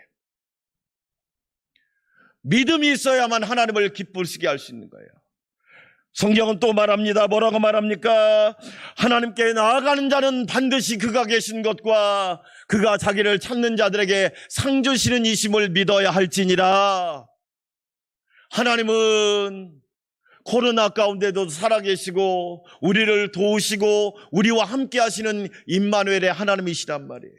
믿음이 있어야만 하나님을 기쁘시게 할 수 있는 거예요. 성경은 또 말합니다. 뭐라고 말합니까? 하나님께 나아가는 자는 반드시 그가 계신 것과 그가 자기를 찾는 자들에게 상 주시는 이심을 믿어야 할지니라. 하나님은 코로나 가운데도 살아계시고 우리를 도우시고 우리와 함께 하시는 임마누엘의 하나님이시란 말이에요.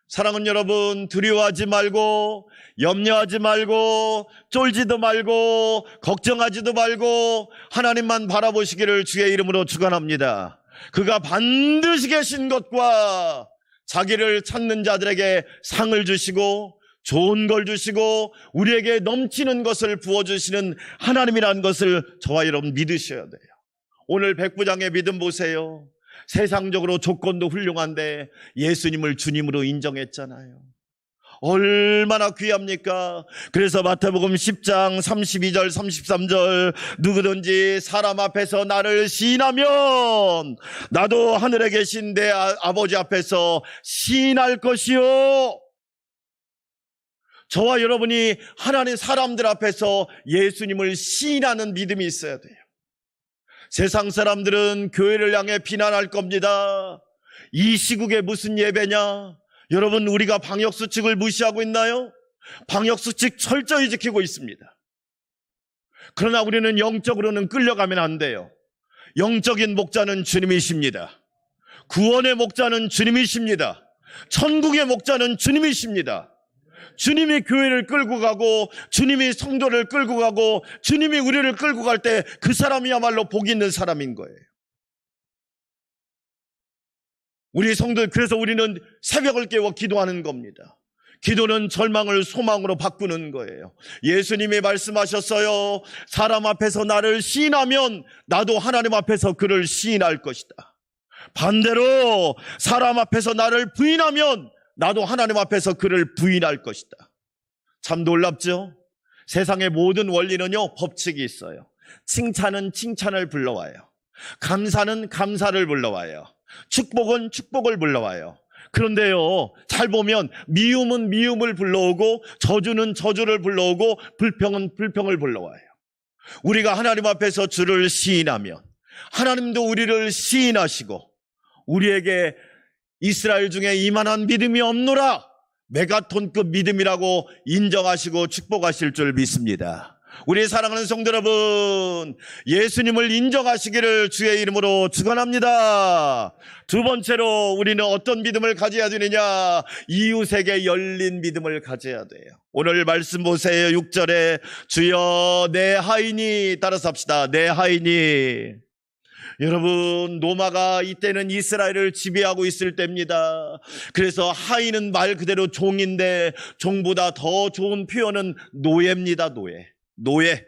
사랑하는 여러분, 두려워하지 말고 염려하지 말고 쫄지도 말고 걱정하지도 말고 하나님만 바라보시기를 주의 이름으로 축원합니다. 그가 반드시 계신 것과 자기를 찾는 자들에게 상을 주시고 좋은 걸 주시고 우리에게 넘치는 것을 부어주시는 하나님이라는 것을 저와 여러분 믿으셔야 돼요. 오늘 백부장의 믿음 보세요. 세상적으로 조건도 훌륭한데 예수님을 주님으로 인정했잖아요. 얼마나 귀합니까? 그래서 마태복음 10장 32절 33절 누구든지 사람 앞에서 나를 시인하면 나도 하늘에 계신 내 아버지 앞에서 시인할 것이요. 저와 여러분이 하나님 사람들 앞에서 예수님을 시인하는 믿음이 있어야 돼요. 세상 사람들은 교회를 향해 비난할 겁니다. 이 시국에 무슨 예배냐? 여러분, 우리가 방역수칙을 무시하고 있나요? 방역수칙 철저히 지키고 있습니다. 그러나 우리는 영적으로는 끌려가면 안 돼요. 영적인 목자는 주님이십니다. 구원의 목자는 주님이십니다. 천국의 목자는 주님이십니다. 주님이 교회를 끌고 가고 주님이 성도를 끌고 가고 주님이 우리를 끌고 갈 때 그 사람이야말로 복 있는 사람인 거예요. 우리 성도, 그래서 우리는 새벽을 깨워 기도하는 겁니다. 기도는 절망을 소망으로 바꾸는 거예요. 예수님이 말씀하셨어요. 사람 앞에서 나를 시인하면 나도 하나님 앞에서 그를 시인할 것이다. 반대로 사람 앞에서 나를 부인하면 나도 하나님 앞에서 그를 부인할 것이다. 참 놀랍죠? 세상의 모든 원리는요, 법칙이 있어요. 칭찬은 칭찬을 불러와요. 감사는 감사를 불러와요. 축복은 축복을 불러와요. 그런데요, 잘 보면 미움은 미움을 불러오고 저주는 저주를 불러오고 불평은 불평을 불러와요. 우리가 하나님 앞에서 주를 시인하면 하나님도 우리를 시인하시고 우리에게 이스라엘 중에 이만한 믿음이 없노라, 메가톤급 믿음이라고 인정하시고 축복하실 줄 믿습니다. 우리 사랑하는 성도 여러분, 예수님을 인정하시기를 주의 이름으로 축원합니다. 두 번째로 우리는 어떤 믿음을 가져야 되느냐? 이웃에게 열린 믿음을 가져야 돼요. 오늘 말씀 보세요. 6절에 주여 내 하인이, 따라서 합시다. 내 하인이. 여러분, 로마가 이때는 이스라엘을 지배하고 있을 때입니다. 그래서 하인은 말 그대로 종인데 종보다 더 좋은 표현은 노예입니다. 노예. 노예.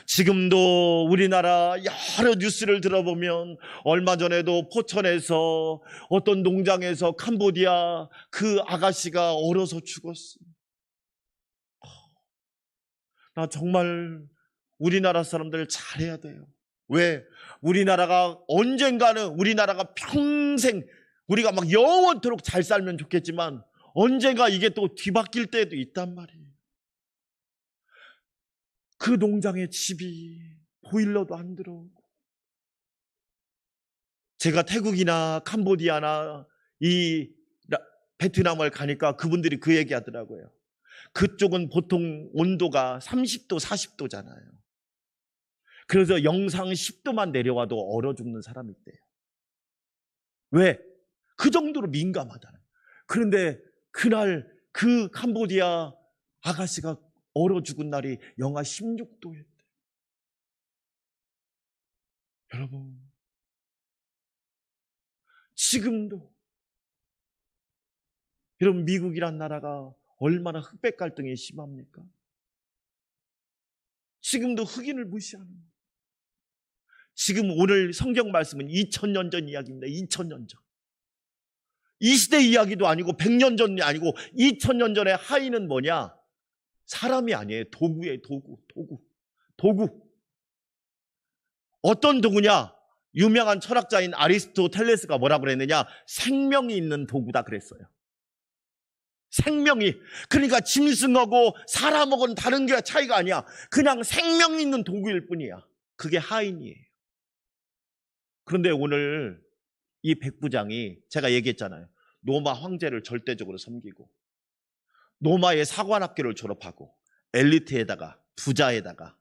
지금도 우리나라 여러 뉴스를 들어보면 얼마 전에도 포천에서 어떤 농장에서 캄보디아 그 아가씨가 얼어서 죽었어. 나 정말 우리나라 사람들 잘해야 돼요. 왜? 우리나라가 언젠가는 우리나라가 평생 우리가 막 영원토록 잘 살면 좋겠지만 언젠가 이게 또 뒤바뀔 때도 있단 말이에요. 그 농장의 집이 보일러도 안 들어오고, 제가 태국이나 캄보디아나 이 베트남을 가니까 그분들이 그 얘기 하더라고요. 그쪽은 보통 온도가 30도, 40도잖아요. 그래서 영상 10도만 내려와도 얼어 죽는 사람이 있대요. 왜? 그 정도로 민감하다는. 그런데 그날 그 캄보디아 아가씨가 얼어 죽은 날이 영하 16도였대. 여러분, 지금도 여러분 미국이란 나라가 얼마나 흑백 갈등이 심합니까? 지금도 흑인을 무시하는 거예요. 지금 오늘 성경 말씀은 2000년 전 이야기입니다. 2000년 전. 이 시대 이야기도 아니고 100년 전이 아니고 2000년 전의 하인은 뭐냐? 사람이 아니에요. 도구예요. 도구. 어떤 도구냐? 유명한 철학자인 아리스토텔레스가 뭐라고 그랬느냐? 생명이 있는 도구다 그랬어요. 생명이. 그러니까 짐승하고 사람하고는 다른 게 차이가 아니야. 그냥 생명 있는 도구일 뿐이야. 그게 하인이에요. 그런데 오늘 이 백부장이 제가 얘기했잖아요. 로마 황제를 절대적으로 섬기고 로마의 사관학교를 졸업하고 엘리트에다가 부자에다가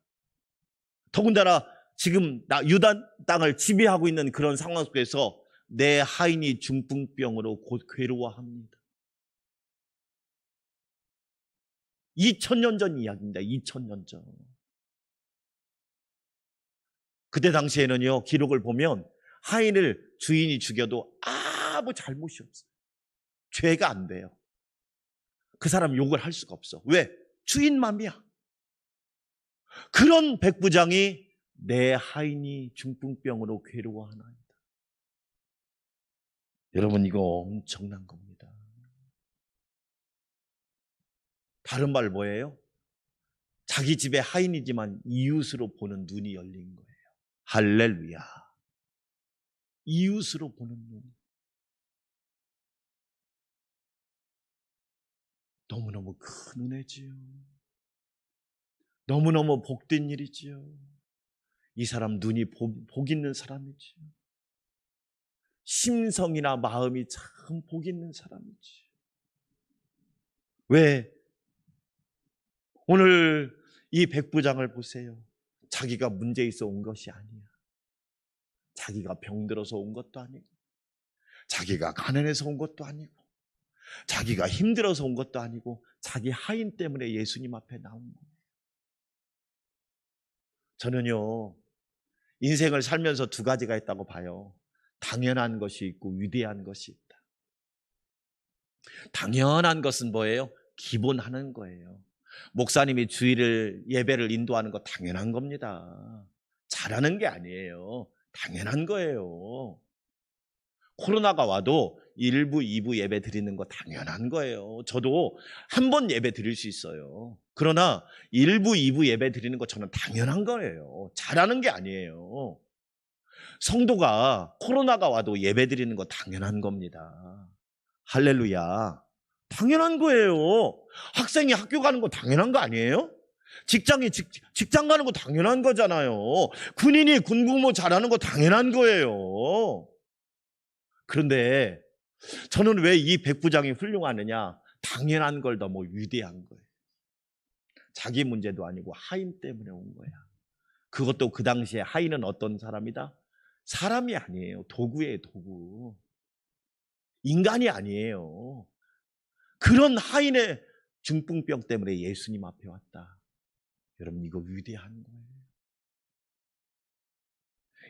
더군다나 지금 유다 땅을 지배하고 있는 그런 상황 속에서 내 하인이 중풍병으로 곧 괴로워합니다. 2000년 전 이야기입니다. 2000년 전. 그때 당시에는요, 기록을 보면 하인을 주인이 죽여도 아무 잘못이 없어요. 죄가 안 돼요. 그 사람 욕을 할 수가 없어. 왜? 주인 맘이야. 그런 백부장이 내 하인이 중풍병으로 괴로워하나이다. 여러분, 이거 엄청난 겁니다. 다른 말 뭐예요? 자기 집의 하인이지만 이웃으로 보는 눈이 열린 거예요. 할렐루야. 이웃으로 보는 눈. 너무너무 큰 은혜지요. 너무너무 복된 일이지요. 이 사람 눈이 복 있는 사람이지요. 심성이나 마음이 참 복 있는 사람이지. 왜? 오늘 이 백부장을 보세요. 자기가 문제 있어 온 것이 아니야. 자기가 병들어서 온 것도 아니고, 자기가 가난해서 온 것도 아니고, 자기가 힘들어서 온 것도 아니고, 자기 하인 때문에 예수님 앞에 나온 거예요. 저는요, 인생을 살면서 두 가지가 있다고 봐요. 당연한 것이 있고 위대한 것이 있다. 당연한 것은 뭐예요? 기본하는 거예요. 목사님이 주일을 예배를 인도하는 거 당연한 겁니다. 잘하는 게 아니에요. 당연한 거예요. 코로나가 와도 1부, 2부 예배 드리는 거 당연한 거예요. 저도 한 번 예배 드릴 수 있어요. 그러나 1부, 2부 예배 드리는 거 저는 당연한 거예요. 잘하는 게 아니에요. 성도가 코로나가 와도 예배 드리는 거 당연한 겁니다. 할렐루야. 당연한 거예요. 학생이 학교 가는 거 당연한 거 아니에요? 직장 가는 거 당연한 거잖아요. 군인이 군복무 잘하는 거 당연한 거예요. 그런데 저는 왜 이 백부장이 훌륭하느냐? 당연한 걸 너무 위대한 거예요. 자기 문제도 아니고 하인 때문에 온 거야. 그것도 그 당시에 하인은 어떤 사람이다? 사람이 아니에요. 도구예요, 도구. 인간이 아니에요. 그런 하인의 중풍병 때문에 예수님 앞에 왔다. 여러분, 이거 위대한 거예요.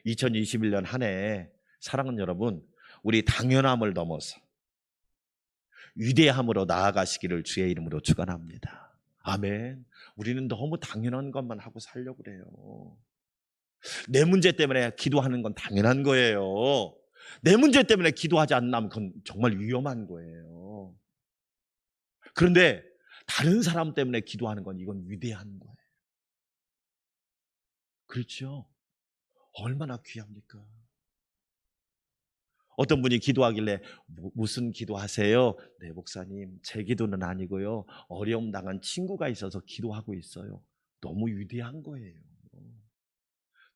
2021년 한 해 사랑하는 여러분, 우리 당연함을 넘어서 위대함으로 나아가시기를 주의 이름으로 축원합니다. 아멘. 우리는 너무 당연한 것만 하고 살려고 그래요. 내 문제 때문에 기도하는 건 당연한 거예요. 내 문제 때문에 기도하지 않으면 그건 정말 위험한 거예요. 그런데 다른 사람 때문에 기도하는 건 이건 위대한 거예요. 그렇죠? 얼마나 귀합니까? 어떤 분이 기도하길래 무슨 기도하세요? 네, 목사님, 제 기도는 아니고요. 어려움 당한 친구가 있어서 기도하고 있어요. 너무 위대한 거예요.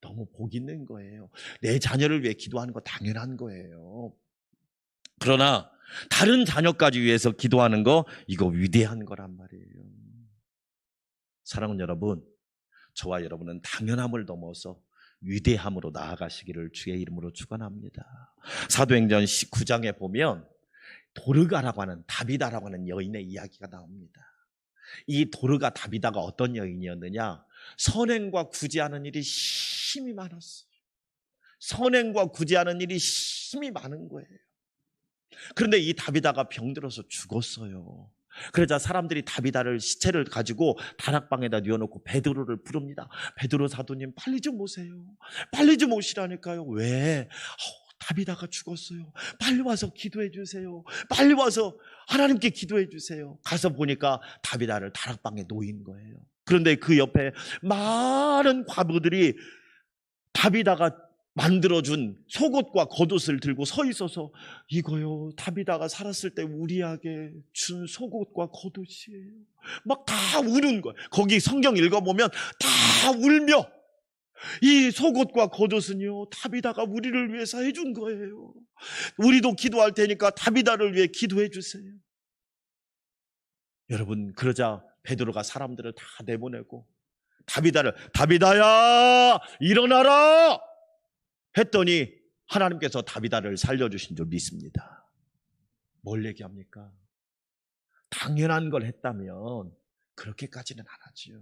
너무 복 있는 거예요. 내 자녀를 위해 기도하는 거 당연한 거예요. 그러나 다른 자녀까지 위해서 기도하는 거 이거 위대한 거란 말이에요. 사랑하는 여러분, 저와 여러분은 당연함을 넘어서 위대함으로 나아가시기를 주의 이름으로 축원합니다. 사도행전 19장에 보면 도르가라고 하는 다비다라고 하는 여인의 이야기가 나옵니다. 이 도르가 다비다가 어떤 여인이었느냐? 선행과 구제하는 일이 심히 많았어요. 선행과 구제하는 일이 심히 많은 거예요. 그런데 이 다비다가 병들어서 죽었어요. 그러자 사람들이 다비다를 시체를 가지고 다락방에다 뉘어놓고 베드로를 부릅니다. 베드로 사도님 빨리 좀 오세요. 빨리 좀 오시라니까요. 왜? 다비다가 죽었어요. 빨리 와서 기도해 주세요. 빨리 와서 하나님께 기도해 주세요. 가서 보니까 다비다를 다락방에 놓인 거예요. 그런데 그 옆에 많은 과부들이 다비다가 만들어준 속옷과 겉옷을 들고 서 있어서 이거요, 다비다가 살았을 때 우리에게 준 속옷과 겉옷이에요. 막 다 우는 거예요. 거기 성경 읽어보면 다 울며 이 속옷과 겉옷은요, 다비다가 우리를 위해서 해준 거예요. 우리도 기도할 테니까 다비다를 위해 기도해 주세요. 여러분, 그러자 베드로가 사람들을 다 내보내고 다비다야 일어나라 했더니 하나님께서 다비다를 살려주신 줄 믿습니다. 뭘 얘기합니까? 당연한 걸 했다면 그렇게까지는 안 하지요.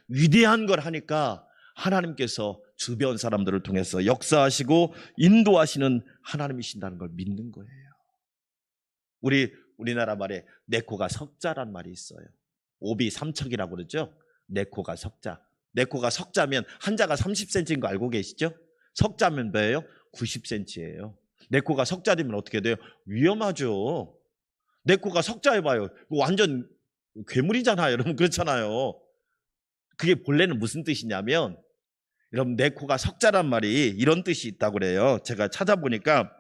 위대한 걸 하니까 하나님께서 주변 사람들을 통해서 역사하시고 인도하시는 하나님이신다는 걸 믿는 거예요. 우리나라 말에 내 코가 석자란 말이 있어요. 오비 삼척이라고 그러죠. 내 코가 석자. 내 코가 석자면 한자가 30cm인 거 알고 계시죠? 석자면 뭐예요? 90cm예요. 내 코가 석자되면 어떻게 돼요? 위험하죠. 내 코가 석자해봐요. 완전 괴물이잖아요. 여러분, 그렇잖아요. 그게 본래는 무슨 뜻이냐면, 여러분, 내 코가 석자란 말이 이런 뜻이 있다고 그래요. 제가 찾아보니까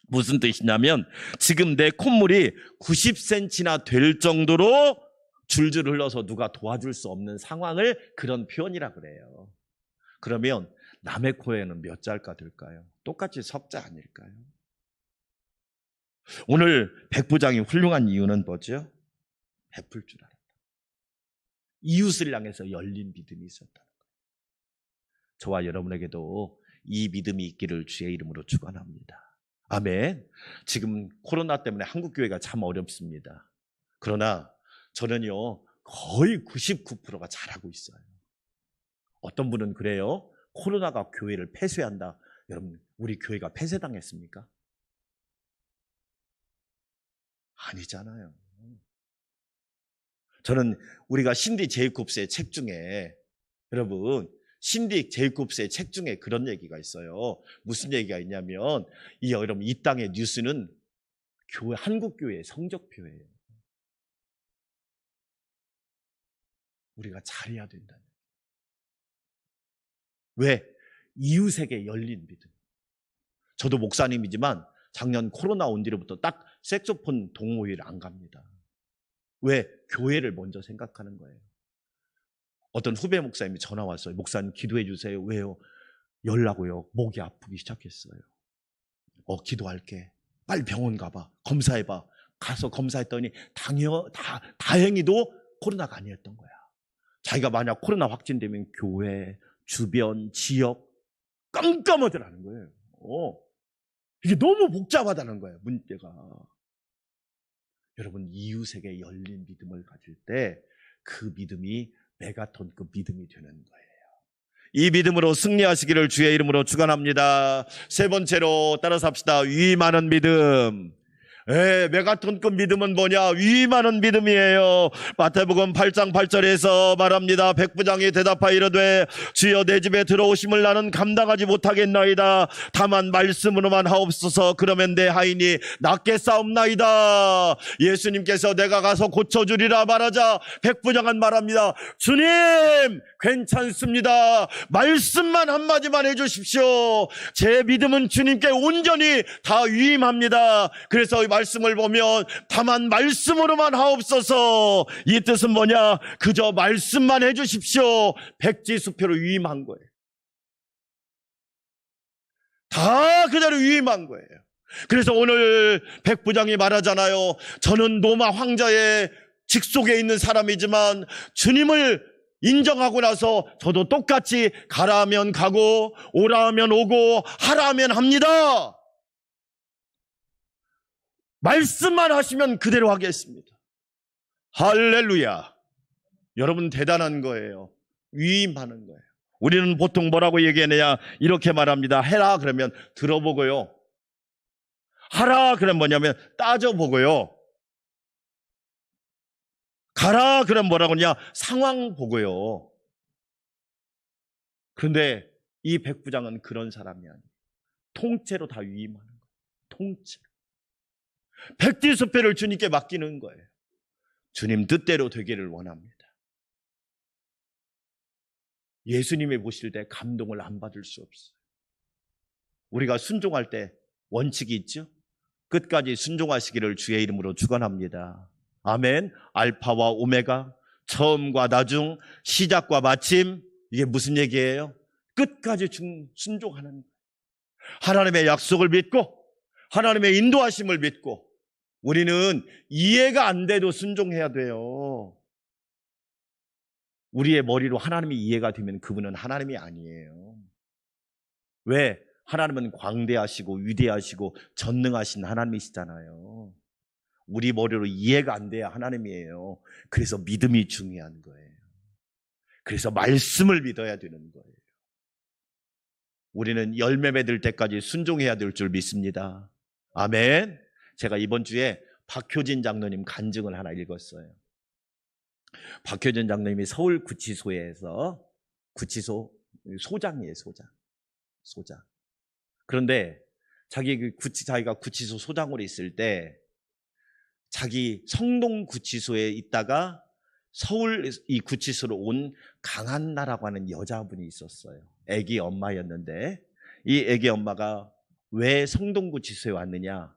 무슨 뜻이냐면, 지금 내 콧물이 90cm나 될 정도로 줄줄 흘러서 누가 도와줄 수 없는 상황을 그런 표현이라 그래요. 그러면 남의 코에는 몇 자일까 될까요? 똑같이 석자 아닐까요? 오늘 백부장이 훌륭한 이유는 뭐죠? 베풀 줄 알았다. 이웃을 향해서 열린 믿음이 있었다는 거예요. 저와 여러분에게도 이 믿음이 있기를 주의 이름으로 축원합니다. 아멘. 지금 코로나 때문에 한국교회가 참 어렵습니다. 그러나 저는요, 거의 99%가 잘하고 있어요. 어떤 분은 그래요. 코로나가 교회를 폐쇄한다. 여러분, 우리 교회가 폐쇄당했습니까? 아니잖아요. 저는 우리가 신디 제이콥스의 책 중에, 여러분, 신디 제이콥스의 책 중에 그런 얘기가 있어요. 무슨 얘기가 있냐면, 여러분, 이 땅의 뉴스는 한국 교회의 성적표예요. 우리가 잘해야 된다. 왜? 이웃에게 열린 믿음. 저도 목사님이지만 작년 코로나 온 뒤로부터 딱 색소폰 동호회를 안 갑니다. 왜? 교회를 먼저 생각하는 거예요. 어떤 후배 목사님이 전화 왔어요. 목사님 기도해 주세요. 왜요? 열나고요. 목이 아프기 시작했어요. 기도할게. 빨리 병원 가봐. 검사해봐. 가서 검사했더니 다행히도 코로나가 아니었던 거야. 자기가 만약 코로나 확진되면 교회, 주변, 지역 깜깜하더라는 거예요. 이게 너무 복잡하다는 거예요, 문제가. 여러분, 이웃에게 열린 믿음을 가질 때 그 믿음이 메가톤 그 믿음이 되는 거예요. 이 믿음으로 승리하시기를 주의 이름으로 축원합니다. 세 번째로 따라서 합시다. 위임하는 믿음. 메가톤급 믿음은 뭐냐? 위임하는 믿음이에요. 마태복음 8장 8절에서 말합니다. 백부장이 대답하여 이르되 주여 내 집에 들어오심을 나는 감당하지 못하겠나이다. 다만 말씀으로만 하옵소서. 그러면 내 하인이 낫게 싸움나이다. 예수님께서 내가 가서 고쳐주리라 말하자 백부장은 말합니다. 주님 괜찮습니다. 말씀만 한마디만 해주십시오. 제 믿음은 주님께 온전히 다 위임합니다. 그래서 말씀을 보면 다만 말씀으로만 하옵소서. 이 뜻은 뭐냐? 그저 말씀만 해주십시오. 백지수표로 위임한 거예요. 다 그대로 위임한 거예요. 그래서 오늘 백부장이 말하잖아요. 저는 로마 황제의 직속에 있는 사람이지만 주님을 인정하고 나서 저도 똑같이 가라 하면 가고 오라 하면 오고 하라 하면 합니다. 말씀만 하시면 그대로 하겠습니다. 할렐루야. 여러분 대단한 거예요. 위임하는 거예요. 우리는 보통 뭐라고 얘기하느냐? 이렇게 말합니다. 해라 그러면 들어보고요. 하라 그러면 뭐냐면 따져보고요. 가라 그러면 뭐라고 하냐? 상황 보고요. 그런데 이 백부장은 그런 사람이 아니에요. 통째로 다 위임하는 거예요. 통째로. 백지수표를 주님께 맡기는 거예요. 주님 뜻대로 되기를 원합니다. 예수님이 보실 때 감동을 안 받을 수 없어요. 우리가 순종할 때 원칙이 있죠. 끝까지 순종하시기를 주의 이름으로 축원합니다. 아멘. 알파와 오메가, 처음과 나중, 시작과 마침. 이게 무슨 얘기예요? 끝까지 순종하는 거예요. 하나님의 약속을 믿고 하나님의 인도하심을 믿고 우리는 이해가 안 돼도 순종해야 돼요. 우리의 머리로 하나님이 이해가 되면 그분은 하나님이 아니에요. 왜? 하나님은 광대하시고 위대하시고 전능하신 하나님이시잖아요. 우리 머리로 이해가 안 돼야 하나님이에요. 그래서 믿음이 중요한 거예요. 그래서 말씀을 믿어야 되는 거예요. 우리는 열매 맺을 때까지 순종해야 될 줄 믿습니다. 아멘. 제가 이번 주에 박효진 장로님 간증을 하나 읽었어요. 박효진 장로님이 서울구치소에서 구치소 소장이에요. 소장. 그런데 자기가 구치소 소장으로 있을 때 자기 성동구치소에 있다가 서울 이 구치소로 온 강한나라고 하는 여자분이 있었어요. 아기 엄마였는데 이 아기 엄마가 왜 성동구치소에 왔느냐?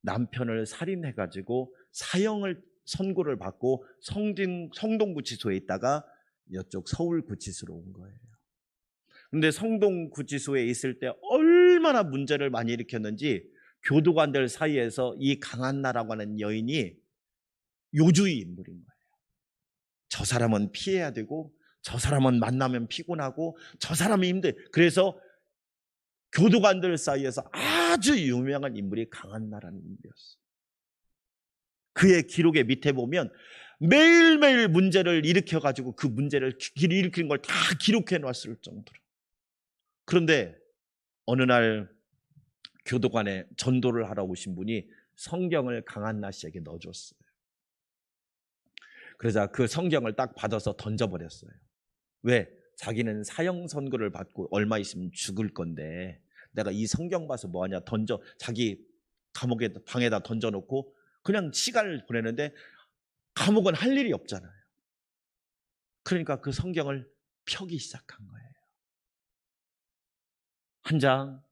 남편을 살인해가지고 사형을 선고를 받고 성동구치소에 있다가 이쪽 서울구치소로 온 거예요. 근데 성동구치소에 있을 때 얼마나 문제를 많이 일으켰는지 교도관들 사이에서 이 강한나라고 하는 여인이 요주의 인물인 거예요. 저 사람은 피해야 되고 저 사람은 만나면 피곤하고 저 사람이 힘들. 그래서 교도관들 사이에서 아주 유명한 인물이 강한나라는 인물이었어요. 그의 기록의 밑에 보면 매일매일 문제를 일으켜가지고 그 문제를 일으키는 걸 다 기록해 놨을 정도로. 그런데 어느 날 교도관에 전도를 하러 오신 분이 성경을 강한나 씨에게 넣어줬어요. 그러자 그 성경을 딱 받아서 던져버렸어요. 왜? 자기는 사형 선고를 받고 얼마 있으면 죽을 건데 내가 이 성경 봐서 뭐하냐 자기 감옥에 방에다 던져놓고 그냥 시간을 보내는데 감옥은 할 일이 없잖아요. 그러니까 그 성경을 펴기 시작한 거예요. 1장,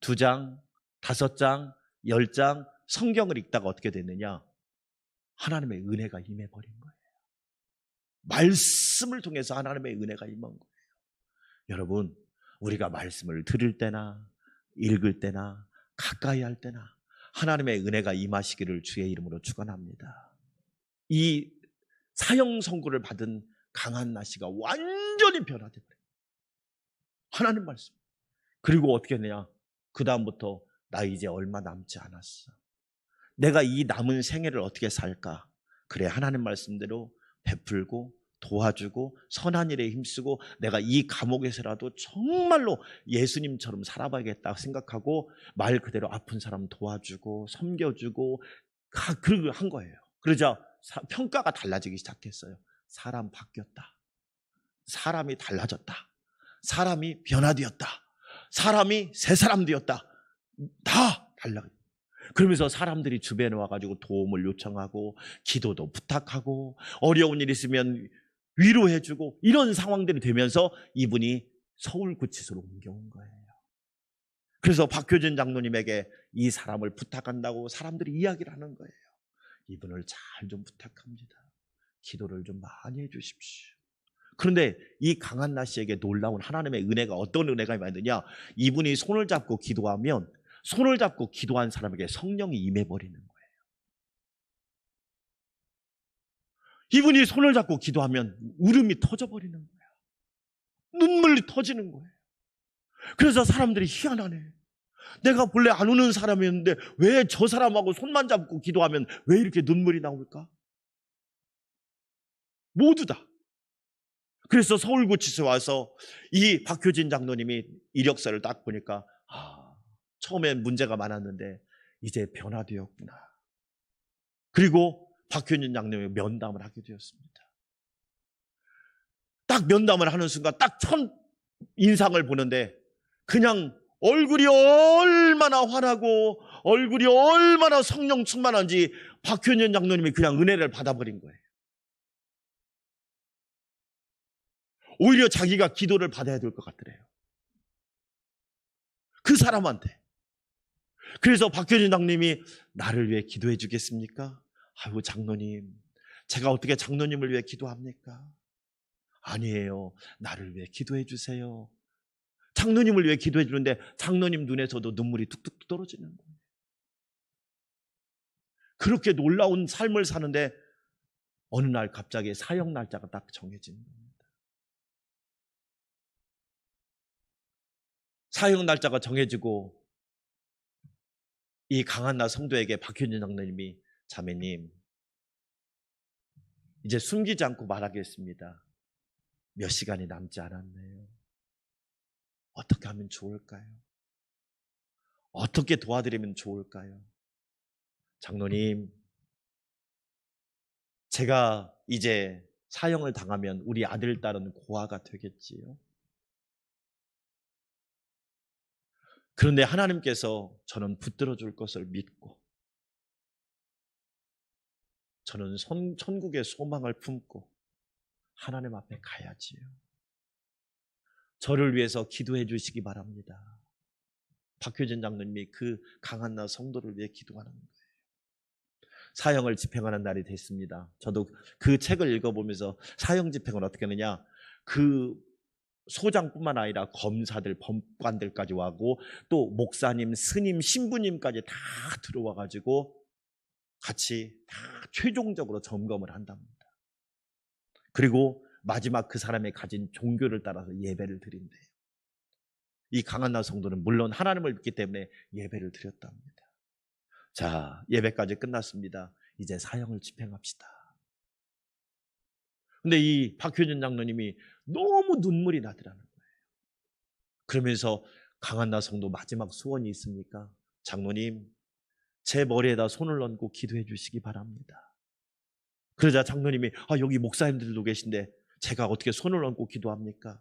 2장, 5장, 10장 성경을 읽다가 어떻게 됐느냐? 하나님의 은혜가 임해버린 거예요. 말씀을 통해서 하나님의 은혜가 임한 거예요. 여러분, 우리가 말씀을 들을 때나 읽을 때나 가까이 할 때나 하나님의 은혜가 임하시기를 주의 이름으로 축원합니다. 이 사형 선고를 받은 강한나 씨가 완전히 변화돼 버려요. 하나님 말씀. 그리고 어떻게 했느냐? 그 다음부터 나 이제 얼마 남지 않았어. 내가 이 남은 생애를 어떻게 살까? 그래, 하나님 말씀대로 베풀고 도와주고 선한 일에 힘쓰고 내가 이 감옥에서라도 정말로 예수님처럼 살아봐야겠다 생각하고 말 그대로 아픈 사람 도와주고 섬겨주고 그러고 한 거예요. 그러자 평가가 달라지기 시작했어요. 사람 바뀌었다. 사람이 달라졌다. 사람이 변화되었다. 사람이 새 사람 되었다. 다 달라. 그러면서 사람들이 주변에 와가지고 도움을 요청하고 기도도 부탁하고 어려운 일 있으면 위로해주고 이런 상황들이 되면서 이분이 서울구치소로 옮겨온 거예요. 그래서 박효진 장로님에게 이 사람을 부탁한다고 사람들이 이야기를 하는 거예요. 이분을 잘 좀 부탁합니다. 기도를 좀 많이 해주십시오. 그런데 이 강한나 씨에게 놀라운 하나님의 은혜가 어떤 은혜가 있느냐, 이분이 손을 잡고 기도하면 손을 잡고 기도한 사람에게 성령이 임해버리는 거예요. 이분이 손을 잡고 기도하면 울음이 터져버리는 거야. 눈물이 터지는 거예요. 그래서 사람들이 희한하네. 내가 본래 안 우는 사람이었는데 왜 저 사람하고 손만 잡고 기도하면 왜 이렇게 눈물이 나올까? 모두 다. 그래서 서울구치소에 와서 이 박효진 장로님이 이력서를 딱 보니까 처음엔 문제가 많았는데 이제 변화되었구나. 그리고 박효진 장로님이 면담을 하게 되었습니다. 딱 면담을 하는 순간 딱 첫 인상을 보는데 그냥 얼굴이 얼마나 환하고 얼굴이 얼마나 성령 충만한지 박효진 장로님이 그냥 은혜를 받아버린 거예요. 오히려 자기가 기도를 받아야 될 것 같더래요. 그 사람한테. 그래서 박효진 장로님이 나를 위해 기도해 주겠습니까? 아이고 장로님, 제가 어떻게 장로님을 위해 기도합니까? 아니에요. 나를 위해 기도해 주세요. 장로님을 위해 기도해 주는데 장로님 눈에서도 눈물이 뚝뚝 떨어지는 거예요. 그렇게 놀라운 삶을 사는데 어느 날 갑자기 사형 날짜가 딱 정해지는 겁니다. 사형 날짜가 정해지고 이 강한나 성도에게 박효진 장로님이 자매님, 이제 숨기지 않고 말하겠습니다. 몇 시간이 남지 않았네요. 어떻게 하면 좋을까요? 어떻게 도와드리면 좋을까요? 장로님, 제가 이제 사형을 당하면 우리 아들, 딸은 고아가 되겠지요. 그런데 하나님께서 저는 붙들어 줄 것을 믿고 저는 천국의 소망을 품고 하나님 앞에 가야지요. 저를 위해서 기도해 주시기 바랍니다. 박효진 장로님이 그 강한나 성도를 위해 기도하는 거예요. 사형을 집행하는 날이 됐습니다. 저도 그 책을 읽어보면서 사형 집행을 어떻게 하느냐, 그 소장뿐만 아니라 검사들, 법관들까지 와고 또 목사님, 스님, 신부님까지 다 들어와가지고 같이 다 최종적으로 점검을 한답니다. 그리고 마지막 그 사람이 가진 종교를 따라서 예배를 드린대요. 이 강한나 성도는 물론 하나님을 믿기 때문에 예배를 드렸답니다. 자, 예배까지 끝났습니다. 이제 사형을 집행합시다. 근데 이 박효진 장로님이 너무 눈물이 나더라는 거예요. 그러면서 강한나 성도 마지막 소원이 있습니까? 장로님, 제 머리에다 손을 얹고 기도해 주시기 바랍니다. 그러자 장로님이 여기 목사님들도 계신데 제가 어떻게 손을 얹고 기도합니까?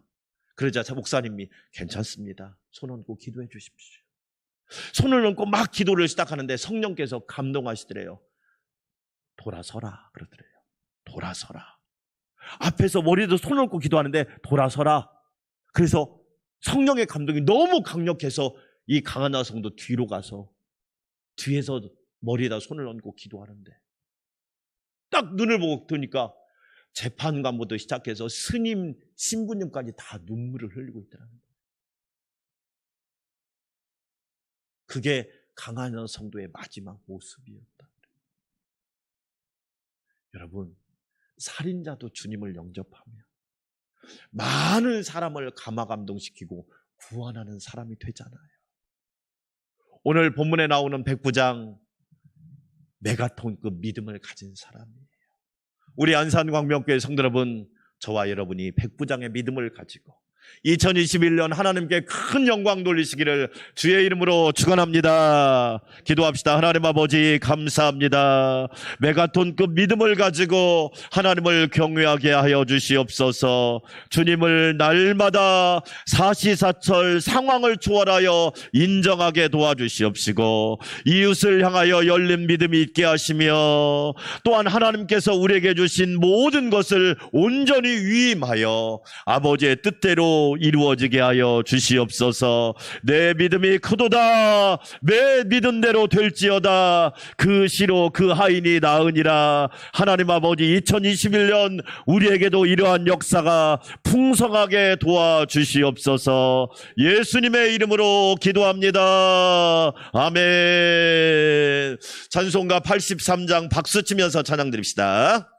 그러자 목사님이 괜찮습니다. 손 얹고 기도해 주십시오. 손을 얹고 막 기도를 시작하는데 성령께서 감동하시더래요. 돌아서라 그러더래요. 돌아서라. 앞에서 머리에도 손을 얹고 기도하는데 돌아서라. 그래서 성령의 감동이 너무 강력해서 이 강한나 성도 뒤로 가서 뒤에서 머리에다 손을 얹고 기도하는데 딱 눈을 보고 보니까 재판관부터 시작해서 스님, 신부님까지 다 눈물을 흘리고 있더라는 거예요. 그게 강한나 성도의 마지막 모습이었다. 여러분, 살인자도 주님을 영접하며 많은 사람을 감화감동시키고 구원하는 사람이 되잖아요. 오늘 본문에 나오는 백부장, 메가톤급 믿음을 가진 사람이에요. 우리 안산광명교회 성도 여러분, 저와 여러분이 백부장의 믿음을 가지고 2021년 하나님께 큰 영광 돌리시기를 주의 이름으로 축원합니다. 기도합시다. 하나님 아버지 감사합니다. 메가톤급 믿음을 가지고 하나님을 경외하게 하여 주시옵소서. 주님을 날마다 사시사철 상황을 초월하여 인정하게 도와주시옵시고 이웃을 향하여 열린 믿음이 있게 하시며 또한 하나님께서 우리에게 주신 모든 것을 온전히 위임하여 아버지의 뜻대로 이루어지게 하여 주시옵소서. 내 믿음이 크도다 내 믿은 대로 될지어다 그 시로 그 하인이 나으니라. 하나님 아버지 2021년 우리에게도 이러한 역사가 풍성하게 도와주시옵소서. 예수님의 이름으로 기도합니다. 아멘. 찬송가 83장 박수 치면서 찬양 드립시다.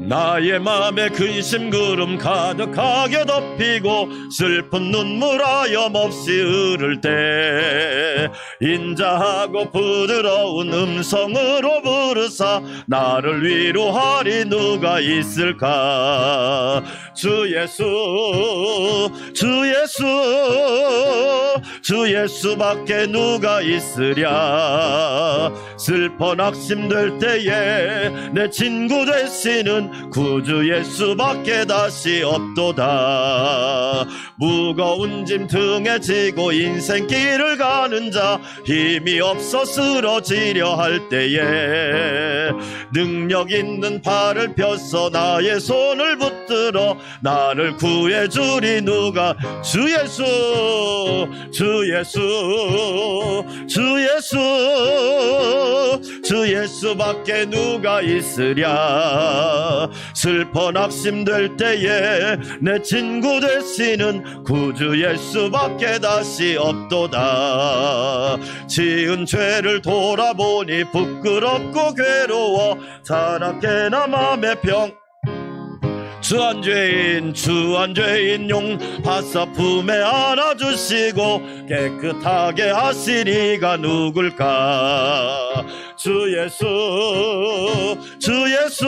나의 맘에 근심 구름 가득하게 덮이고 슬픈 눈물 하염없이 흐를 때 인자하고 부드러운 음성으로 부르사 나를 위로하리 누가 있을까. 주 예수 주 예수 주 예수밖에 누가 있으랴. 슬퍼 낙심될 때에 내 친구 되시는 구주 예수밖에 다시 없도다. 무거운 짐 등에 지고 인생길을 가는 자 힘이 없어 쓰러지려 할 때에 능력 있는 팔을 펴서 나의 손을 붙들어 나를 구해주리 누가. 주 예수 주 예수 주 예수 주 예수밖에 누가 있으랴. 슬퍼 낙심될 때에 내 친구 되시는 구주 예수밖에 다시 없도다. 지은 죄를 돌아보니 부끄럽고 괴로워 자나깨나 맘의 병. 주한 죄인 용 바사 품에 안아주시고 깨끗하게 하시리가 누굴까. 주 예수 주 예수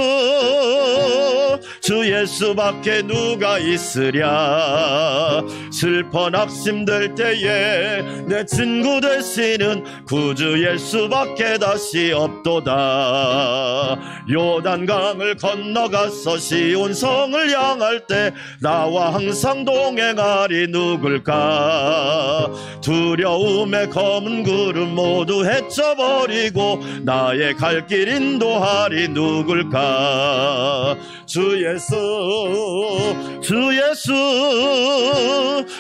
주 예수밖에 누가 있으랴. 슬퍼 낙심될 때에 내 친구 되시는 구주 예수밖에 다시 없도다. 요단강을 건너가서 시온성을 향할 때 나와 항상 동행하리 누굴까. 두려움의 검은 구름 모두 헤쳐버리고 나의 갈 길 인도하리 누굴까. 주 예수 주 예수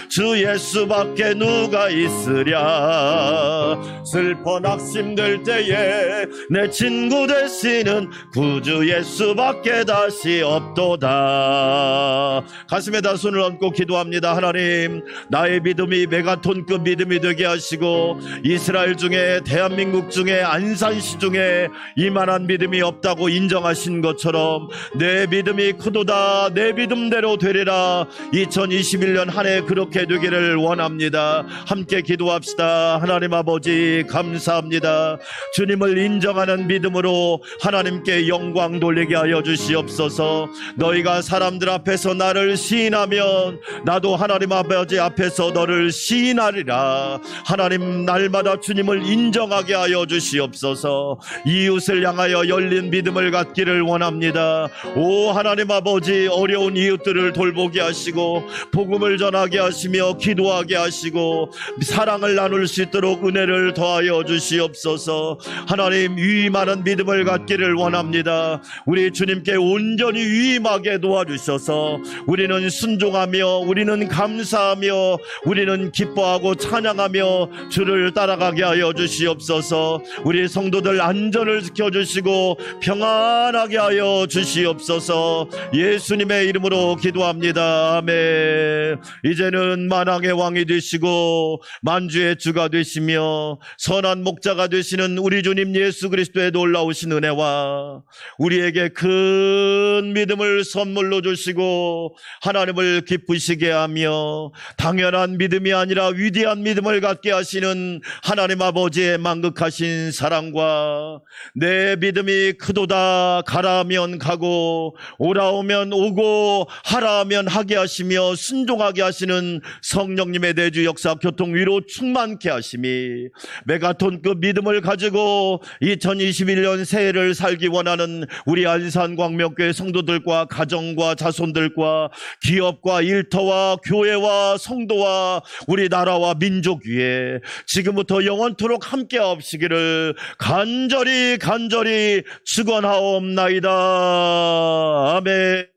주 예수밖에 누가 있으랴. 슬퍼 낙심될 때에 내 친구 되시는 구주 예수밖에 다시 없도다. 가슴에다 손을 얹고 기도합니다. 하나님 나의 믿음이 메가톤급 믿음이 되게 하시고 이스라엘 중에 대한민국 중에 안산시 중에 이만한 믿음이 없다고 인정하신 것처럼 내 믿음이 크도다 내 믿음대로 되리라. 2021년 한 해 그렇게 되기를 원합니다. 함께 기도합시다. 하나님 아버지 감사합니다. 주님을 인정하는 믿음으로 하나님께 영광 돌리게 하여 주시옵소서. 너희가 사람들 앞에서 나를 시인하면 나도 하나님 아버지 앞에서 너를 시인하리라. 하나님 날마다 주님을 인정하게 하여 주시옵소서. 이웃을 향하여 열린 믿음을 갖기를 원합니다. 오 하나님 아버지 어려운 이웃들을 돌보게 하시고 복음을 전하게 하시며 기도하게 하시고 사랑을 나눌 수 있도록 은혜를 더하여 주시옵소서. 하나님 위임하는 믿음을 갖기를 원합니다. 우리 주님께 온전히 위임하게 도와주셔서 우리는 순종하며 우리는 감사하며 우리는 기뻐하고 찬양하며 주를 따라가게 하여 주시옵소서. 우리 성도들 안전을 지켜주시고 평안하게 하여 주시옵소서. 예수님의 이름으로 기도합니다. 아멘. 이제는 이제는 만왕의 왕이 되시고 만주의 주가 되시며 선한 목자가 되시는 우리 주님 예수 그리스도의 놀라우신 은혜와 우리에게 큰 믿음을 선물로 주시고 하나님을 기쁘시게 하며 당연한 믿음이 아니라 위대한 믿음을 갖게 하시는 하나님 아버지의 만극하신 사랑과 내 믿음이 크도다 가라 하면 가고 오라 하면 오고 하라 하면 하게 하시며 순종하게 하시는 성령님의 내주 역사 교통 위로 충만케 하심이 메가톤급 믿음을 가지고 2021년 새해를 살기 원하는 우리 안산광명교회 성도들과 가정과 자손들과 기업과 일터와 교회와 성도와 우리나라와 민족 위에 지금부터 영원토록 함께 하옵시기를 간절히 축원하옵나이다. 아멘.